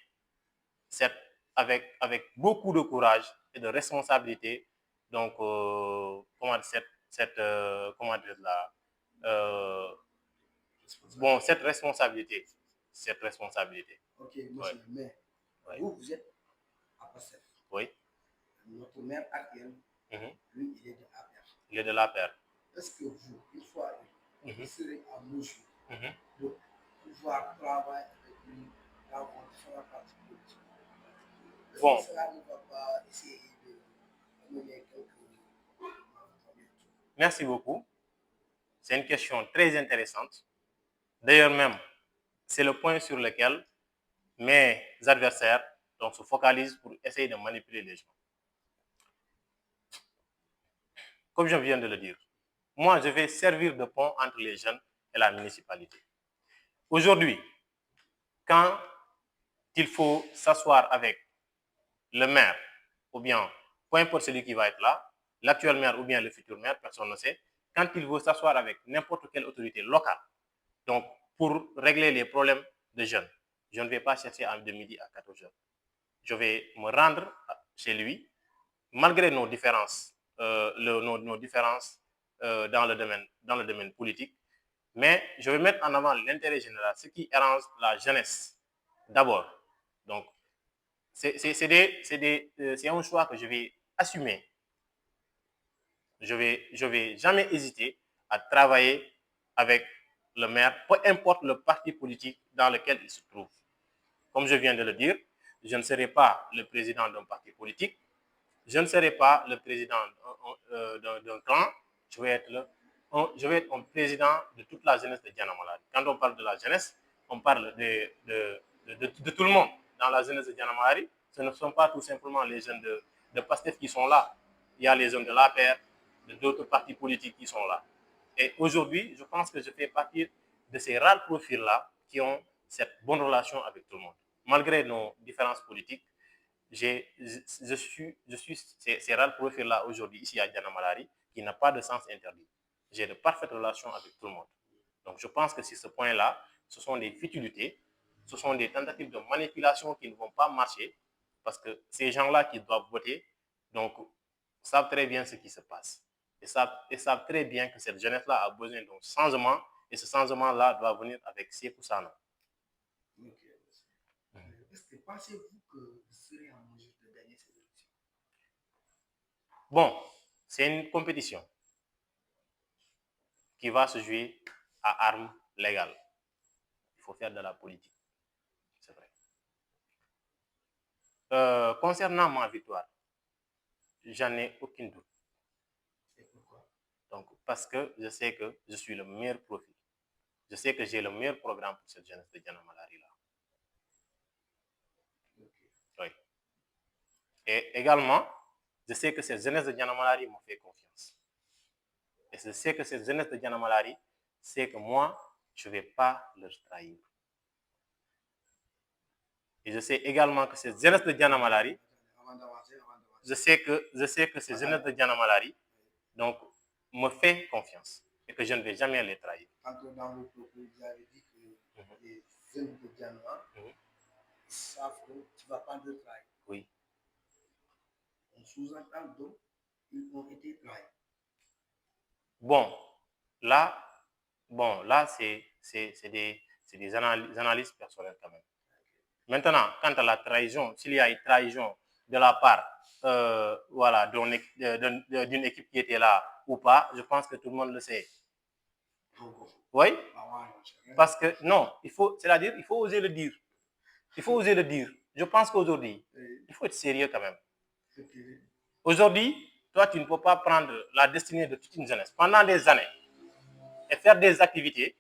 avec beaucoup de courage et de responsabilité, donc, cette responsabilité. Ok, monsieur, mais vous êtes à PASTEF. Oui. Notre maire actuel, lui, il est de l'APR. Il est de l'APR. Est-ce que vous, une fois vous serez en mesure de pouvoir travailler avec lui dans votre différents partis politiques? Bon. Cela ne va pas essayer de mener quelques... Merci beaucoup. C'est une question très intéressante. D'ailleurs même, c'est le point sur lequel mes adversaires se focalisent pour essayer de manipuler les gens. Comme je viens de le dire, moi, je vais servir de pont entre les jeunes et la municipalité. Aujourd'hui, quand il faut s'asseoir avec le maire, ou bien peu importe celui qui va être là, l'actuel maire ou bien le futur maire, personne ne sait, quand il veut s'asseoir avec n'importe quelle autorité locale, donc pour régler les problèmes des jeunes, je ne vais pas chercher de midi à 14 heures. Je vais me rendre chez lui, malgré nos différences, nos différences dans le domaine politique, mais je vais mettre en avant l'intérêt général, ce qui arrange la jeunesse d'abord. Donc, c'est un choix que je vais assumer. Je vais jamais hésiter à travailler avec le maire, peu importe le parti politique dans lequel il se trouve. Comme je viens de le dire, je ne serai pas le président d'un parti politique, je ne serai pas le président d'un clan, je vais être un président de toute la jeunesse de Djanamalari. Quand on parle de la jeunesse, on parle de tout le monde. Dans la jeunesse de Djanamalari, ce ne sont pas tout simplement les jeunes de PASTEF qui sont là. Il y a les jeunes de l'APR, d'autres partis politiques qui sont là. Et aujourd'hui, je pense que je fais partie de ces rares profils-là qui ont cette bonne relation avec tout le monde. Malgré nos différences politiques, je suis ces rares profils-là aujourd'hui ici à Djanamalari qui n'a pas de sens interdit. J'ai de parfaites relations avec tout le monde. Donc je pense que sur ce point-là, ce sont des futilités, ce sont des tentatives de manipulation qui ne vont pas marcher parce que ces gens-là qui doivent voter, donc, savent très bien ce qui se passe. Et savent très bien que cette jeunesse-là a besoin d'un changement et ce changement-là doit venir avec ses Sano. Est-ce que pensez-vous que vous serez en mesure de gagner ces élections? Bon, c'est une compétition qui va se jouer à armes légales. Il faut faire de la politique. C'est vrai. Concernant ma victoire, j'en ai aucun doute. Et pourquoi? Donc, parce que je sais que je suis le meilleur profil. Je sais que j'ai le meilleur programme pour cette jeunesse de Djanamalari-là. Oui. Et également, je sais que cette jeunesse de Djanamalari m'a fait confiance. Et je sais que cette jeunesse de Djanamalari sait que moi, je ne vais pas leur trahir. Et je sais également que cette jeunesse de Djanamalari... Avant d'avancer, je sais que ces jeunes de Diana Malari, donc, me fait confiance et que je ne vais jamais les trahir. Dans vos propos, vous avez dit que les jeunes de Diana savent que tu ne vas pas le trahir. Oui. On sous-entend donc qu'ils ont été trahis. Bon, là, c'est des analyses personnelles quand même. Maintenant, quant à la trahison, s'il y a une trahison de la part voilà, d'une équipe qui était là ou pas, je pense que tout le monde le sait. Oui, parce que non, c'est-à-dire, il faut oser le dire. Il faut oser le dire. Je pense qu'aujourd'hui, il faut être sérieux quand même. Aujourd'hui, toi, tu ne peux pas prendre la destinée de toute une jeunesse pendant des années et faire des activités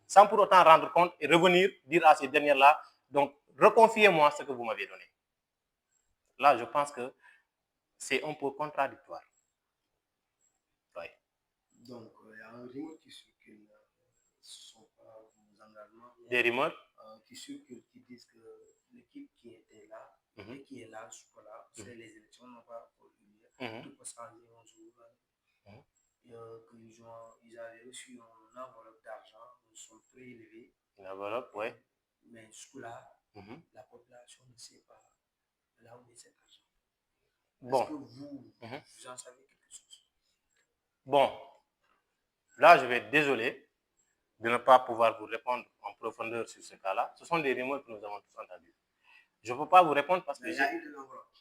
sans pour autant rendre compte et revenir dire à ces dernières-là, donc, reconfiez-moi ce que vous m'avez donné. Là, je pense que c'est un peu contradictoire. Oui. Donc, il y a un rumeur qui circule, ce ne sont pas vos engagements. Des rumeurs qui circulent, qui disent que l'équipe qui était là et qui est là, c'est les élections n'ont pas eu lieu. Tout peut changer un jour. Qu'ils avaient reçu une enveloppe d'argent, une somme très élevée. Une enveloppe, oui. Mais jusque-là, la population ne sait pas là où est cet argent. Bon. Est-ce que vous en savez quelque chose? Bon, là, je vais être désolé de ne pas pouvoir vous répondre en profondeur sur ce cas-là. Ce sont des rumeurs que nous avons tous entendus. Je ne peux pas vous répondre parce que il y a eu de l'enveloppe.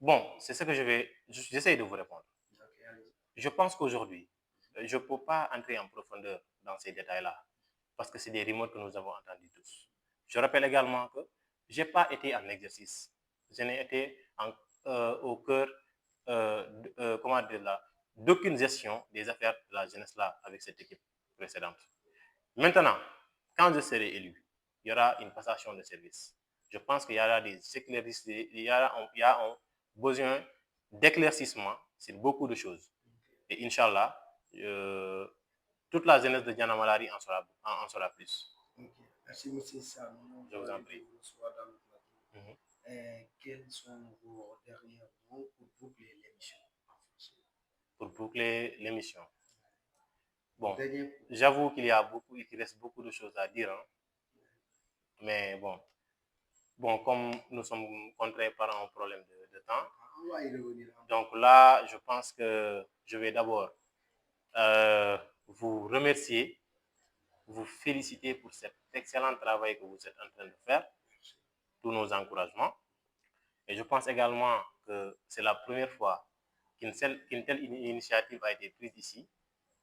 Bon, c'est ce que j'essaie de vous répondre. Je pense qu'aujourd'hui, je ne peux pas entrer en profondeur dans ces détails-là parce que c'est des rumeurs que nous avons entendus tous. Je rappelle également que je n'ai pas été en exercice. Je n'ai été au cœur d'aucune gestion des affaires de la jeunesse-là avec cette équipe précédente. Maintenant, quand je serai élu, il y aura une passation de service. Je pense qu'il y aura il y a un besoin d'éclaircissement sur beaucoup de choses. Et Inch'Allah, toute la jeunesse de Diana Malari en saura plus. Okay. Merci, M. Sam. Je vous en prie. Quels sont vos derniers mots pour boucler l'émission en français? Pour boucler l'émission. Bon, j'avoue qu'il reste beaucoup de choses à dire. Hein. Mais bon, comme nous sommes contraints par un problème de temps, on va y revenir. Donc là, je pense que je vais d'abord vous remercier, vous féliciter pour cet excellent travail que vous êtes en train de faire, tous nos encouragements. Et je pense également que c'est la première fois qu'une telle initiative a été prise ici,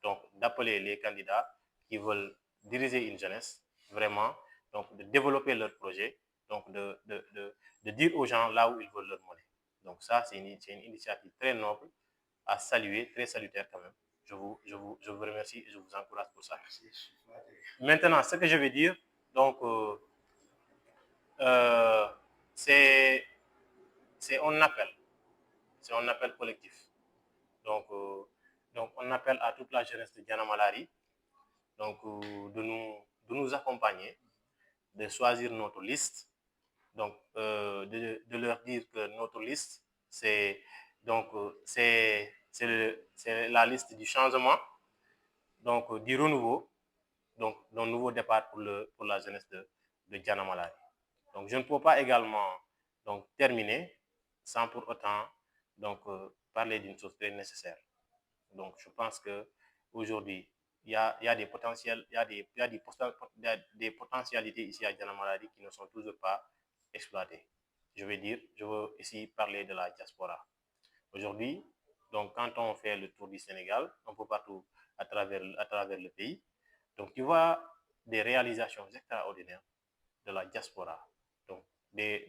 donc d'appeler les candidats qui veulent diriger une jeunesse, vraiment, donc de développer leur projet, donc de dire aux gens là où ils veulent leur monnaie. Donc ça, c'est une initiative très noble, à saluer, très salutaire quand même. Je vous remercie et je vous encourage pour ça. Maintenant, ce que je vais dire, donc, c'est un appel. C'est un appel collectif. Donc, on appelle à toute la jeunesse de Diana Malari donc, de nous accompagner, de choisir notre liste, donc de leur dire que notre liste, c'est la liste du changement, donc du renouveau, donc d'un nouveau départ pour la jeunesse de Diana Malari. Donc, je ne peux pas également donc, terminer sans pour autant donc, parler d'une chose très nécessaire. Donc, je pense qu'aujourd'hui, il y a des potentiels, il y a des potentialités ici à Diana Malari qui ne sont toujours pas exploitées. Je veux ici parler de la diaspora. Aujourd'hui, donc, quand on fait le tour du Sénégal, un peu partout à travers le pays, donc tu vois des réalisations extraordinaires de la diaspora, donc des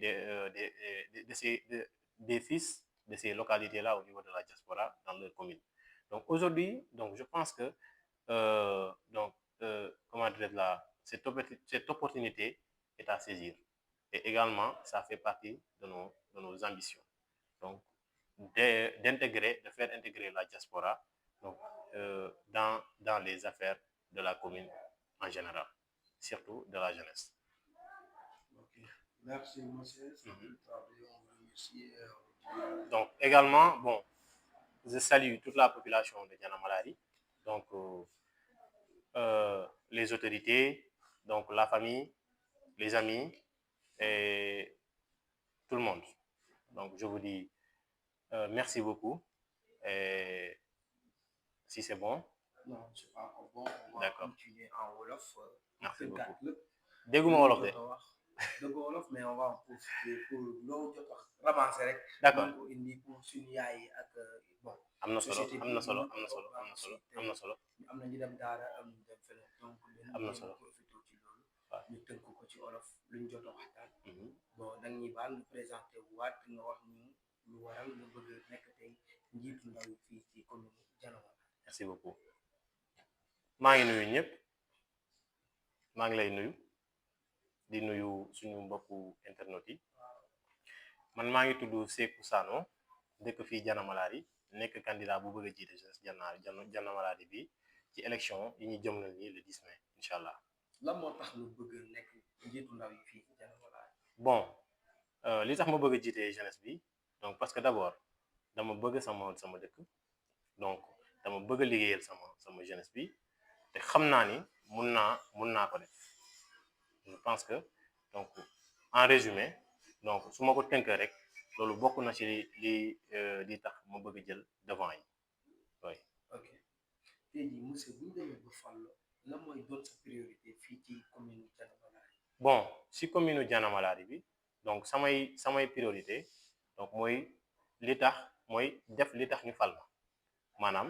fils de ces localités-là au niveau de la diaspora dans leur commune. Donc aujourd'hui, donc je pense que comment dire là, cette opportunité est à saisir. Et également, ça fait partie de nos ambitions. Donc, de faire intégrer la diaspora donc, dans les affaires de la commune en général, surtout de la jeunesse. Okay. Merci, monsieur. On remercie Donc également, bon, je salue toute la population de Diana Malari, donc les autorités, donc la famille, les amis et tout le monde. Donc je vous dis merci beaucoup. Et si c'est bon. Non, c'est pas encore bon. On va continuer en Wolof. Merci beaucoup. dégguma Wolof de. dëgg Wolof mais on va en profiter pour loo jot wax ramasser rek. D'accord ko indi pour suñu yaay ak bon. am na solo société am na solo bi am na solo am na solo am na solo. am na ñu dem daara am ñu dem feneen donc. am na solo profité ci loolu. ñu tënk ko ci Wolof lu ñu jot a waxtaan. bon da nga ñuy baal ñu présenté wu waat nga wax ñu lu waral nga bëgg nekk tey njiitu ndaw yi fii ci commune Diana Malari. Merci beaucoup. maa ngi nuyu ñëpp maa ngi lay nuyu di nuyu suñu mbokku internet yi man maa ngi tudd Sékou Sano dëkk fii Diana Malari nekk candidat bu bëgg a jiite Diana Malari bi ci élection yi ñu jëmmal nii le 10 mai incha allah. lan moo tax lu bëgg nekk njiitu ndaw yi fii Diana Malari. bon li tax ma bëgg a jiite jeunesse bi donc parce que d'abord dama bëgg sama dëkk donc dama bëgg a liggéeyal sama jeunesse bi te xam naa ni mun naa ko def je pense que donc en résumé donc su ma ko tënkee rek loolu bokk na ci li tax ma bëgg a jël devant yi oui. ok tey jii monsieur bu ñu demee ba fal la mooy doon sa priorité fii ci commune Diana Malari. bon si commune Diana Malari bi donc samay priorité donc mooy li tax mooy def li tax ñu fal ma maanaam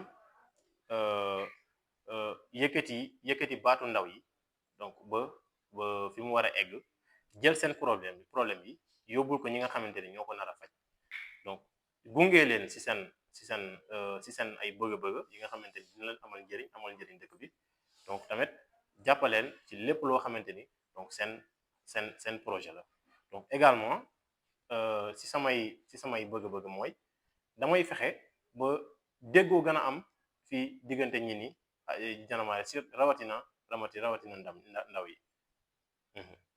yëkkati baatu ndaw yi donc ba fi mu war a egg jël seen problème yi yóbbul ko ñi nga xamante ni ñoo ko nar a faj donc gunge leen si seen ay bëgg-bëgg yi nga xamante ni dina leen amal njëriñ dëkk bi donc tamit jàppaleen ci lépp loo xamante ni donc seen projet la donc également si samay bëgg-bëgg mooy damay fexe ba déggoo gën a am fii diggante ñi ni Diana Malari si rawatina ndaw yi.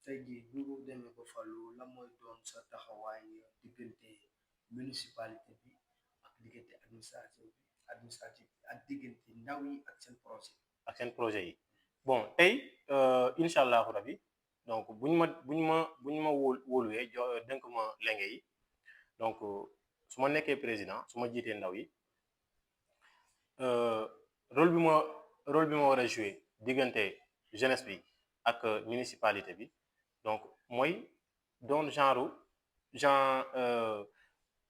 tey jii bu ñu demee ba falu la mooy doon sa taxawaay diggante municipalité bi ak diggante administratif bi ak diggante ndaw yi ak seen projet yi bon tey incha allahu rabi donc buñ ma wóoluwee dénk ma lenge yi donc su ma nekkee président su ma jiitee ndaw yi rôle bi ma war a jouer diggante jeunesse bi ak municipalité bi donc mooy doon genre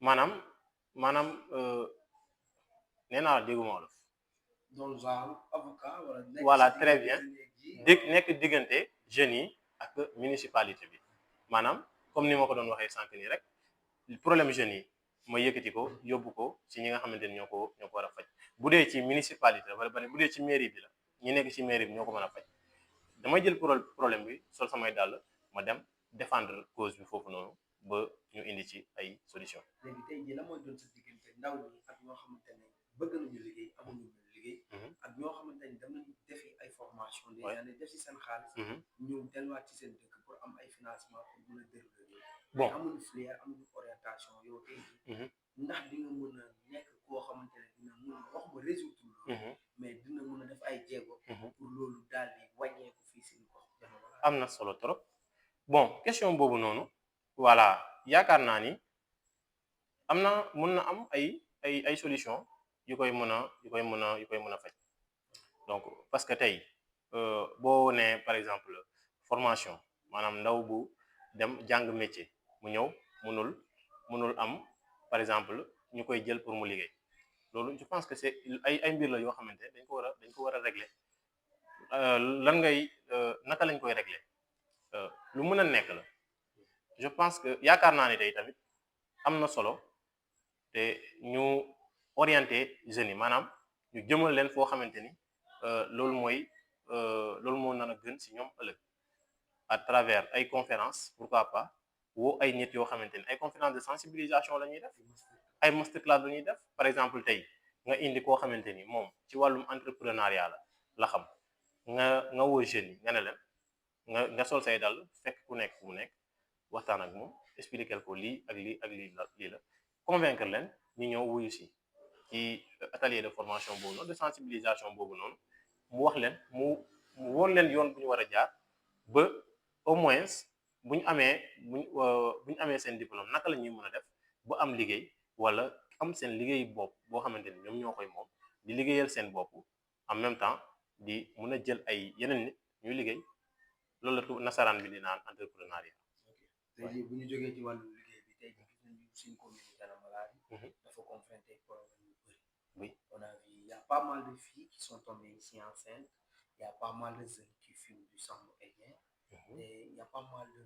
maanaam nee naa dégguma wolof. doon genre avocat wala. voilà très bien nekk diggante jeunes yi ak municipalité bi maanaam comme ni ma ko doon waxee sànq nii rek problème jeunes yi ma yëkkati ko yóbbu ko ci ñi nga xamante ni ñoo ko war a faj bu dee ci municipalité wala bu dee ci mairie bi la ñi nekk ci mairie bi ñoo ko mën a faj damay jël problème bi sol samay dàll ma dem défendre cause bi foofu noonu ba ñu indi ci ay solution. léegi tey jii la mooy doon sa diggante ndaw ñi ak ñoo xamante ne bëgg nañu liggéey amuñu liggéey. ak ñoo xamante ne dem nañu defi ay formation déjà ne def ci seen xaalis. ñu delluwaat ci seen dëkk pour am ay financement pour mën a dérouler. bon amuñu filière amuñu orientation yow tey jii. ndax di nga mën a nekk koo xamante ne dina mën a wax ma résoudre loolu. mais dina mën a def ay jéego. pour loolu daal di wàññeeku fii si gox. am na solo trop bon question boobu noonu voilà yaakaar naa ni mën na am ay solution yu koy mën a faj donc parce que tey boo nee par exemple formation maanaam ndaw bu dem jàng métier mu ñëw mënul am par exemple ñu koy jël pour mu liggéey loolu je pense que c'est ay mbir la yoo xamante dañ ko war a régler naka lañ koy régler lu mën a nekk la je pense que yaakaar naa ne tey tamit am na solo te ñu orienté jeunes yi maanaam ñu jëmal leen foo xamante ni loolu moo nar a gën ci ñoom ëllëg à travers ay conférences pourquoi pas woo ay nit yoo xamante ni ay conférences de sensibilisation la ñuy def ay masterclass la ñuy def par exemple tey nga indi koo xamante ni moom ci wàllum entrepreneuriat la xam nga woo jeunes yi nga ne leen nga sol say dal fekk ku nekk waxtaan ak moom expliquer ko lii ak lii la convaincre leen ñu ñëw wuyu si ci atelier de formation boobu noonu de sensibilisation boobu noonu mu wax leen mu woon leen yoon bu ñu war a jaar ba au moins bu ñu amee seen diplôme naka la ñuy mën a def ba am liggéey wala am seen liggéey bopp boo xamante ni ñoom ñoo koy moom di liggéeyal seen bopp en même temps di mën a jël ay yeneen nit ñuy liggéey loolu la tu nasaraan bi di naan entrepreneuriat. tey jii bu ñu jógee ci wàllu liggéey bi tey jii gis nañu suñu commune Y'en a marre dafa confronté problème yu bëri. Oui. On a vu, il y a pas mal de filles qui sont tombées ici enceintes, il y a pas mal de jeunes qui fument du sang indien, et il y a pas mal de.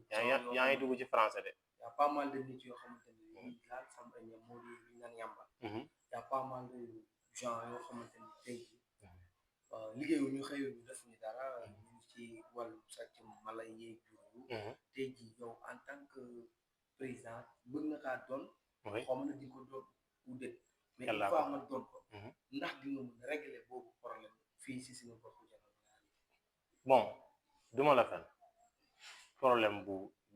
yaa ngi dugg ci français de. Il y a pas mal de nit yoo xamante ne nii laal sang indien moo di lu ñu naan yàmba. Il y a pas mal de gens yoo xamante ni tey jii liggéeyuñu xëyuñu defuñu dara ñu ci wàllu sàcc mala yeeg jur tey jii yow en tant que président bëgg nga kaa doon. xam na di ko doon ou déet. mais il faut nga doon ko. ndax di nga mën a régler boobu problème fii si suñu bopp bon duma la fen problème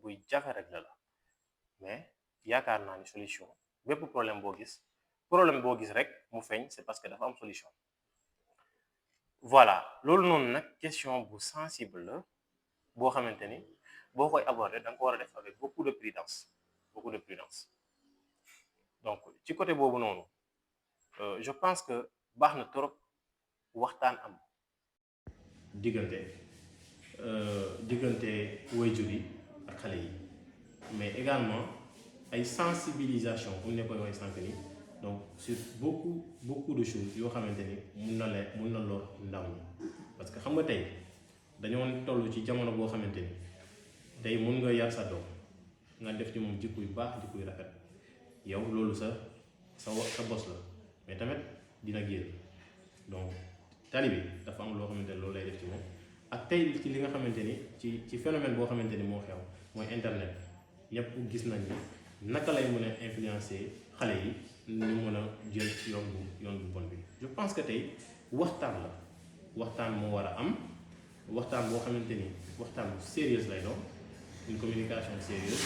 buy jafe rek la mais yaakaar naa ni solution bépp problème boo gis rek mu feeñ c'est parce que dafa am solution. voilà loolu noonu nag question bu sensible la boo xamante ni boo koy aborder da nga ko war a def avec beaucoup de prudence donc ci côté boobu noonu je pense que baax na trop waxtaan am diggante waajur yi ak xale yi mais également ay sensibilisation comme ne koy way sànq ni donc sur beaucoup de choses yoo xamante ni mun na lor ndaw ñi parce que xam nga tey dañoo toll ci jamono boo xamante ni tey mun nga yar sa doom nga def ci moom jikko yu baax jikko yu rafet yow loolu sa bos la mais tamit dina génn donc tali bi dafa am loo xamante ni loolu lay def ci moom ak tey ci li nga xamante ni ci phénomène boo xamante ni moo xew mooy internet ñëpp gis nañ ni naka lay mën a influencer xale yi ñu mën a jël yoon bu bon bi. je pense que tey waxtaan moo war a am waxtaan boo xamante ni waxtaan bu sérieuse lay doon une communication sérieuse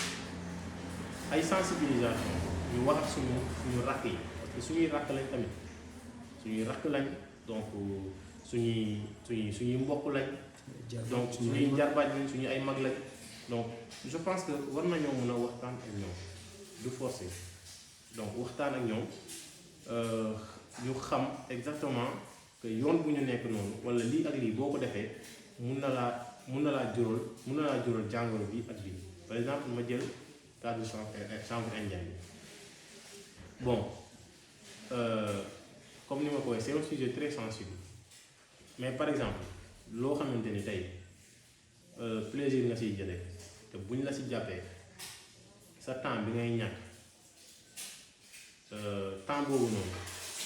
ay sensibilisation ñu wax ak suñu rakk yi parce que suñuy rakk lañ tamit suñuy rakk lañ donc suñuy mbokk lañ. donc suñuy jarbaaj lañ suñu ay mag lañ donc je pense que war nañoo mën a waxtaan ak ñoom du forcer donc waxtaan ak ñoom ñu xam exactement que yoon bu ñu nekk noonu wala lii ak lii boo ko defee mun na laa jural jàngoro bi ak bii par exemple ma jël cas de chanvre indien bi bon comme ni ma ko waxee c'est un sujet très sensible mais par exemple loo xamante ni tey plaisir nga siy jëlee te buñ la si jàppee sa temps bi ngay ñàkk temps boobu noonu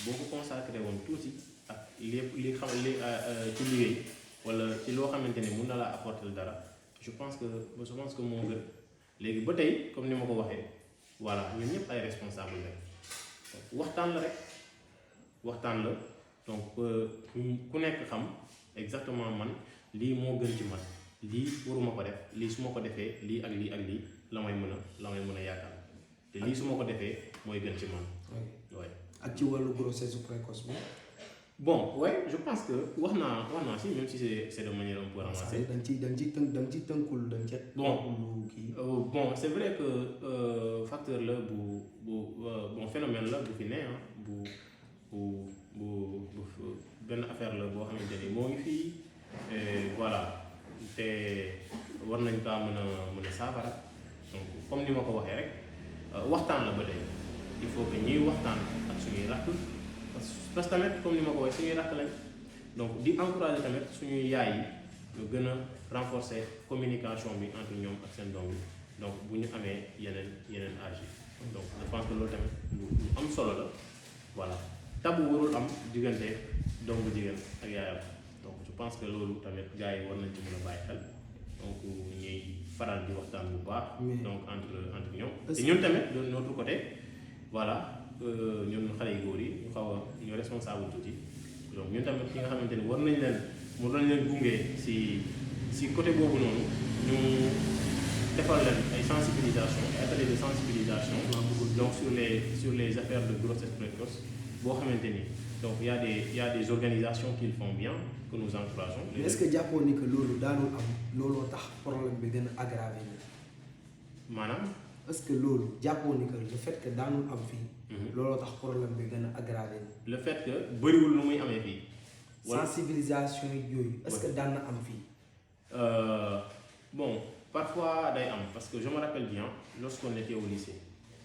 boo ko consacré woon tuuti ak li ci liggéey wala ci loo xamante ni mun na laa apporter dara je pense que moo gën léegi ba tey comme ni ma ko waxee voilà ñun ñëpp ay responsable rek waxtaan la donc ku nekk xam exactement man lii moo gën ci man lii waruma ko def lii su ma ko defee lii ak lii ak lii la may mën a yaakaar te lii su ma ko defee mooy gën ci man. oui ak ci wàllu grossesse précoce bi. bon ouais je pense que wax naa si même si c'est de manière un peu ramassée. da nga ci tënkul bon c'est vrai que facteur la bon phénomène la bu fi ne bu benn affaire la boo xamante ni moo ngi fii voilà te war nañ kaa mën a saafara donc comme ni ma ko waxee rek waxtaan la ba tey il faut que ñuy waxtaan ak suñuy rakk parce que tamit comme ni ma ko waxee suñuy rakk lañ donc di encourager tamit suñuy yaay yi ñu gën a renforcer communication bi entre ñoom ak seen doom yi donc bu ñu amee yeneen âge yi donc je pense que loolu tamit lu am solo la voilà tabu warul am diggante doom bu jigéen ak yaayam donc je pense que loolu tamit gars yi war nañ ci mën a bàyyi xel donc ñuy faral di waxtaan bu baax. donc entre ñoom. te ñun tamit de notre côté voilà ñun xale yu góor yi ñu xaw a ñu responsable tuuti donc ñun tamit ki nga xamante ni war nañ leen gunge si côté boobu noonu ñu defal leen ay sensibilisation ay ateliers de sensibilisation donc sur les affaires de grossesse précoce boo xamante ni donc il y a des organisations qui le font bien que nous encourageons. mais est-ce que jàppoon ni que loolu daanul am looloo tax problème bi gën a aggravé maanaam. est-ce que loolu jàppoon ni que le fait que daanul am fii. looloo tax problème bi gën a aggravé le fait que bëriwul lu muy amee fii. sensibilisation yooyu est-ce que daan na am fii. Bon parfois day am parce que je me rappelle bien lorsqu'on était au lycée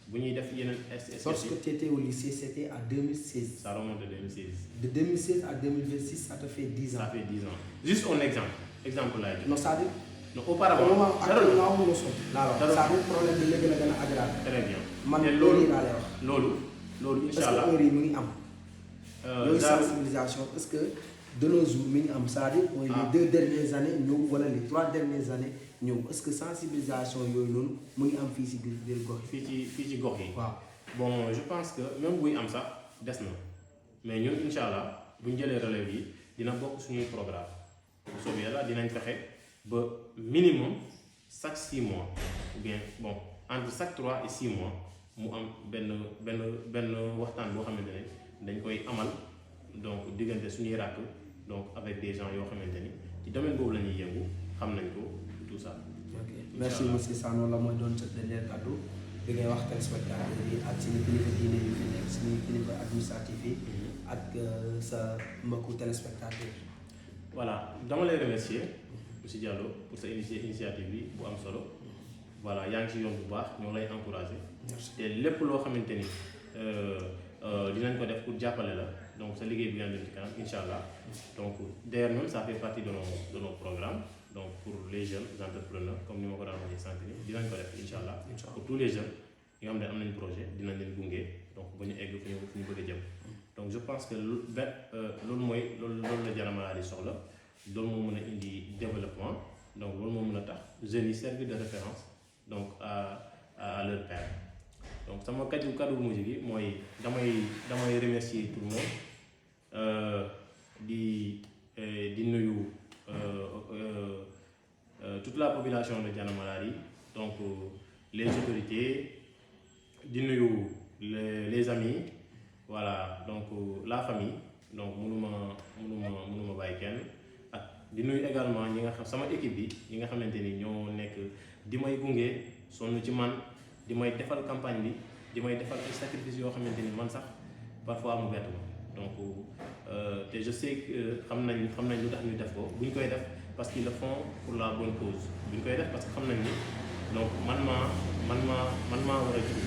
bu ñuy def yeneen SSS. lorsque tu étais au lycée c'était en 2016. ça remonte de 2016. de 2016 à 2026 ça te fait 10 ans. ça fait 10 ans juste un exemple laay jox. non c'est-à-dire. non auparavant actuellement mu sotti. c'est-à-dire problème bi léegi la gën a aggravé. très bien man loolu laa lay wax. loolu incha allah est-ce que heure yi mi ngi am. yooyu sensibilisation est-ce que de nos jours mi ngi am c'est-à-dire mooy les 2 dernières années ñëw wala les 3 dernières années ñëw est-ce que sensibilisation yooyu noonu mu ngi am fii ci biir gox yi. fii ci gox yi. waaw bon je pense que même buy am sax des na mais ñun incha allah bu ñu jëlee relève yi dina bokk suñuy programme bu soobee yàlla dinañ fexe ba minimum chaque 6 mois ou bien bon entre chaque 3 et 6 mois mu am benn waxtaan boo xamante ne dañ koy amal donc diggante suñuy rakk donc avec des gens yoo xamante ni ci domaine boobu la ñuy yëngu xam nañ ko tout ça. ok merci monsieur Sano la mooy doon sa dernier kàddu bi ngay wax téléspectateurs yi ak suñu kilifa diine yu fi nekk suñu kilifa administratif yi ak sa mbokku téléspectateurs. voilà dama lay remercier monsieur Diallo pour sa initiative bi bu am solo voilà yaa ngi ci yoon bu baax ñoo lay encourager. te lépp loo xamante ni dinañ ko def pour jàppale la donc sa liggéey bi nga dem ci kanam incha allah donc d'ailleurs même ça fait partie de nos programmes donc pour les jeunes entrepreneurs comme ni ma ko daan waxee sànq ni dinañ ko def incha allah pour tous les jeunes yi nga xam ne am nañ projet dinañ leen gunge donc ba ñu egg fu ñu bëgg a jëm donc je pense que loolu la Diana Maladie soxla loolu moo mën a indi développement donc loolu moo mën a tax jeunes yi servir de référence donc à leur père. donc sama kaddu mujj gi mooy damay remercier tout le monde di nuyu toute la population de Diana Maladie donc les autorités di nuyu les amis voilà donc la famille donc mënuma bàyyi kenn ak di nuyu également ñi nga xam sama équipe bi ñi nga xamante ni ñoo nekk di may gunge sonn ci man di may defal campagne bi di may defal ay sacrifices yoo xamante ni man sax parfois mu bett ma donc te je sais que xam nañ lu tax ñu def ko bu ñu koy def parce qu'ils le font pour la bonne cause bu ñu koy def parce que xam nañ ni donc man maa war a jug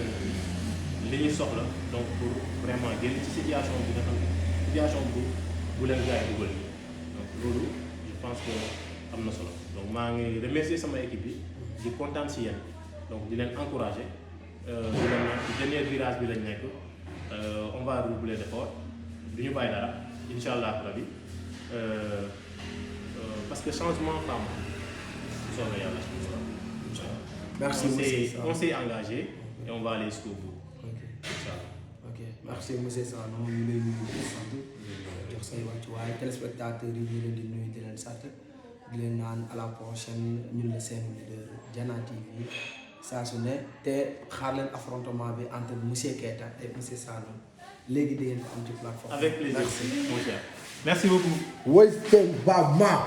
li ñuy soxla donc pour vraiment génn ci situation bi nga xam ne situation bu leen gars yi dugal nii donc loolu je pense que am na solo donc maa ngi remercier sama équipe bi di kontaan si yéen donc di leen encourager di leen naan ci dernier virage bi lañ nekk on va redoubler d'effort du ñu bàyyi dara incha allah rabi parce que changement femme soobee yàlla. merci on s'est engagé et on va aller jusqu'au bout. ok merci monsieur Sano ñu lay nuyu di sant jox say wàccuwaay téléspectateurs yi ñu leen di nuyu di leen sant di leen naan à la prochaine ñun la seen leader Diana TV saa su ne te xaar leen affrontement bi entre monsieur Keita et monsieur Sano léegi di ngeen ko am ci plateforme. avec plaisir mon cher merci beaucoup. Wasting Baba.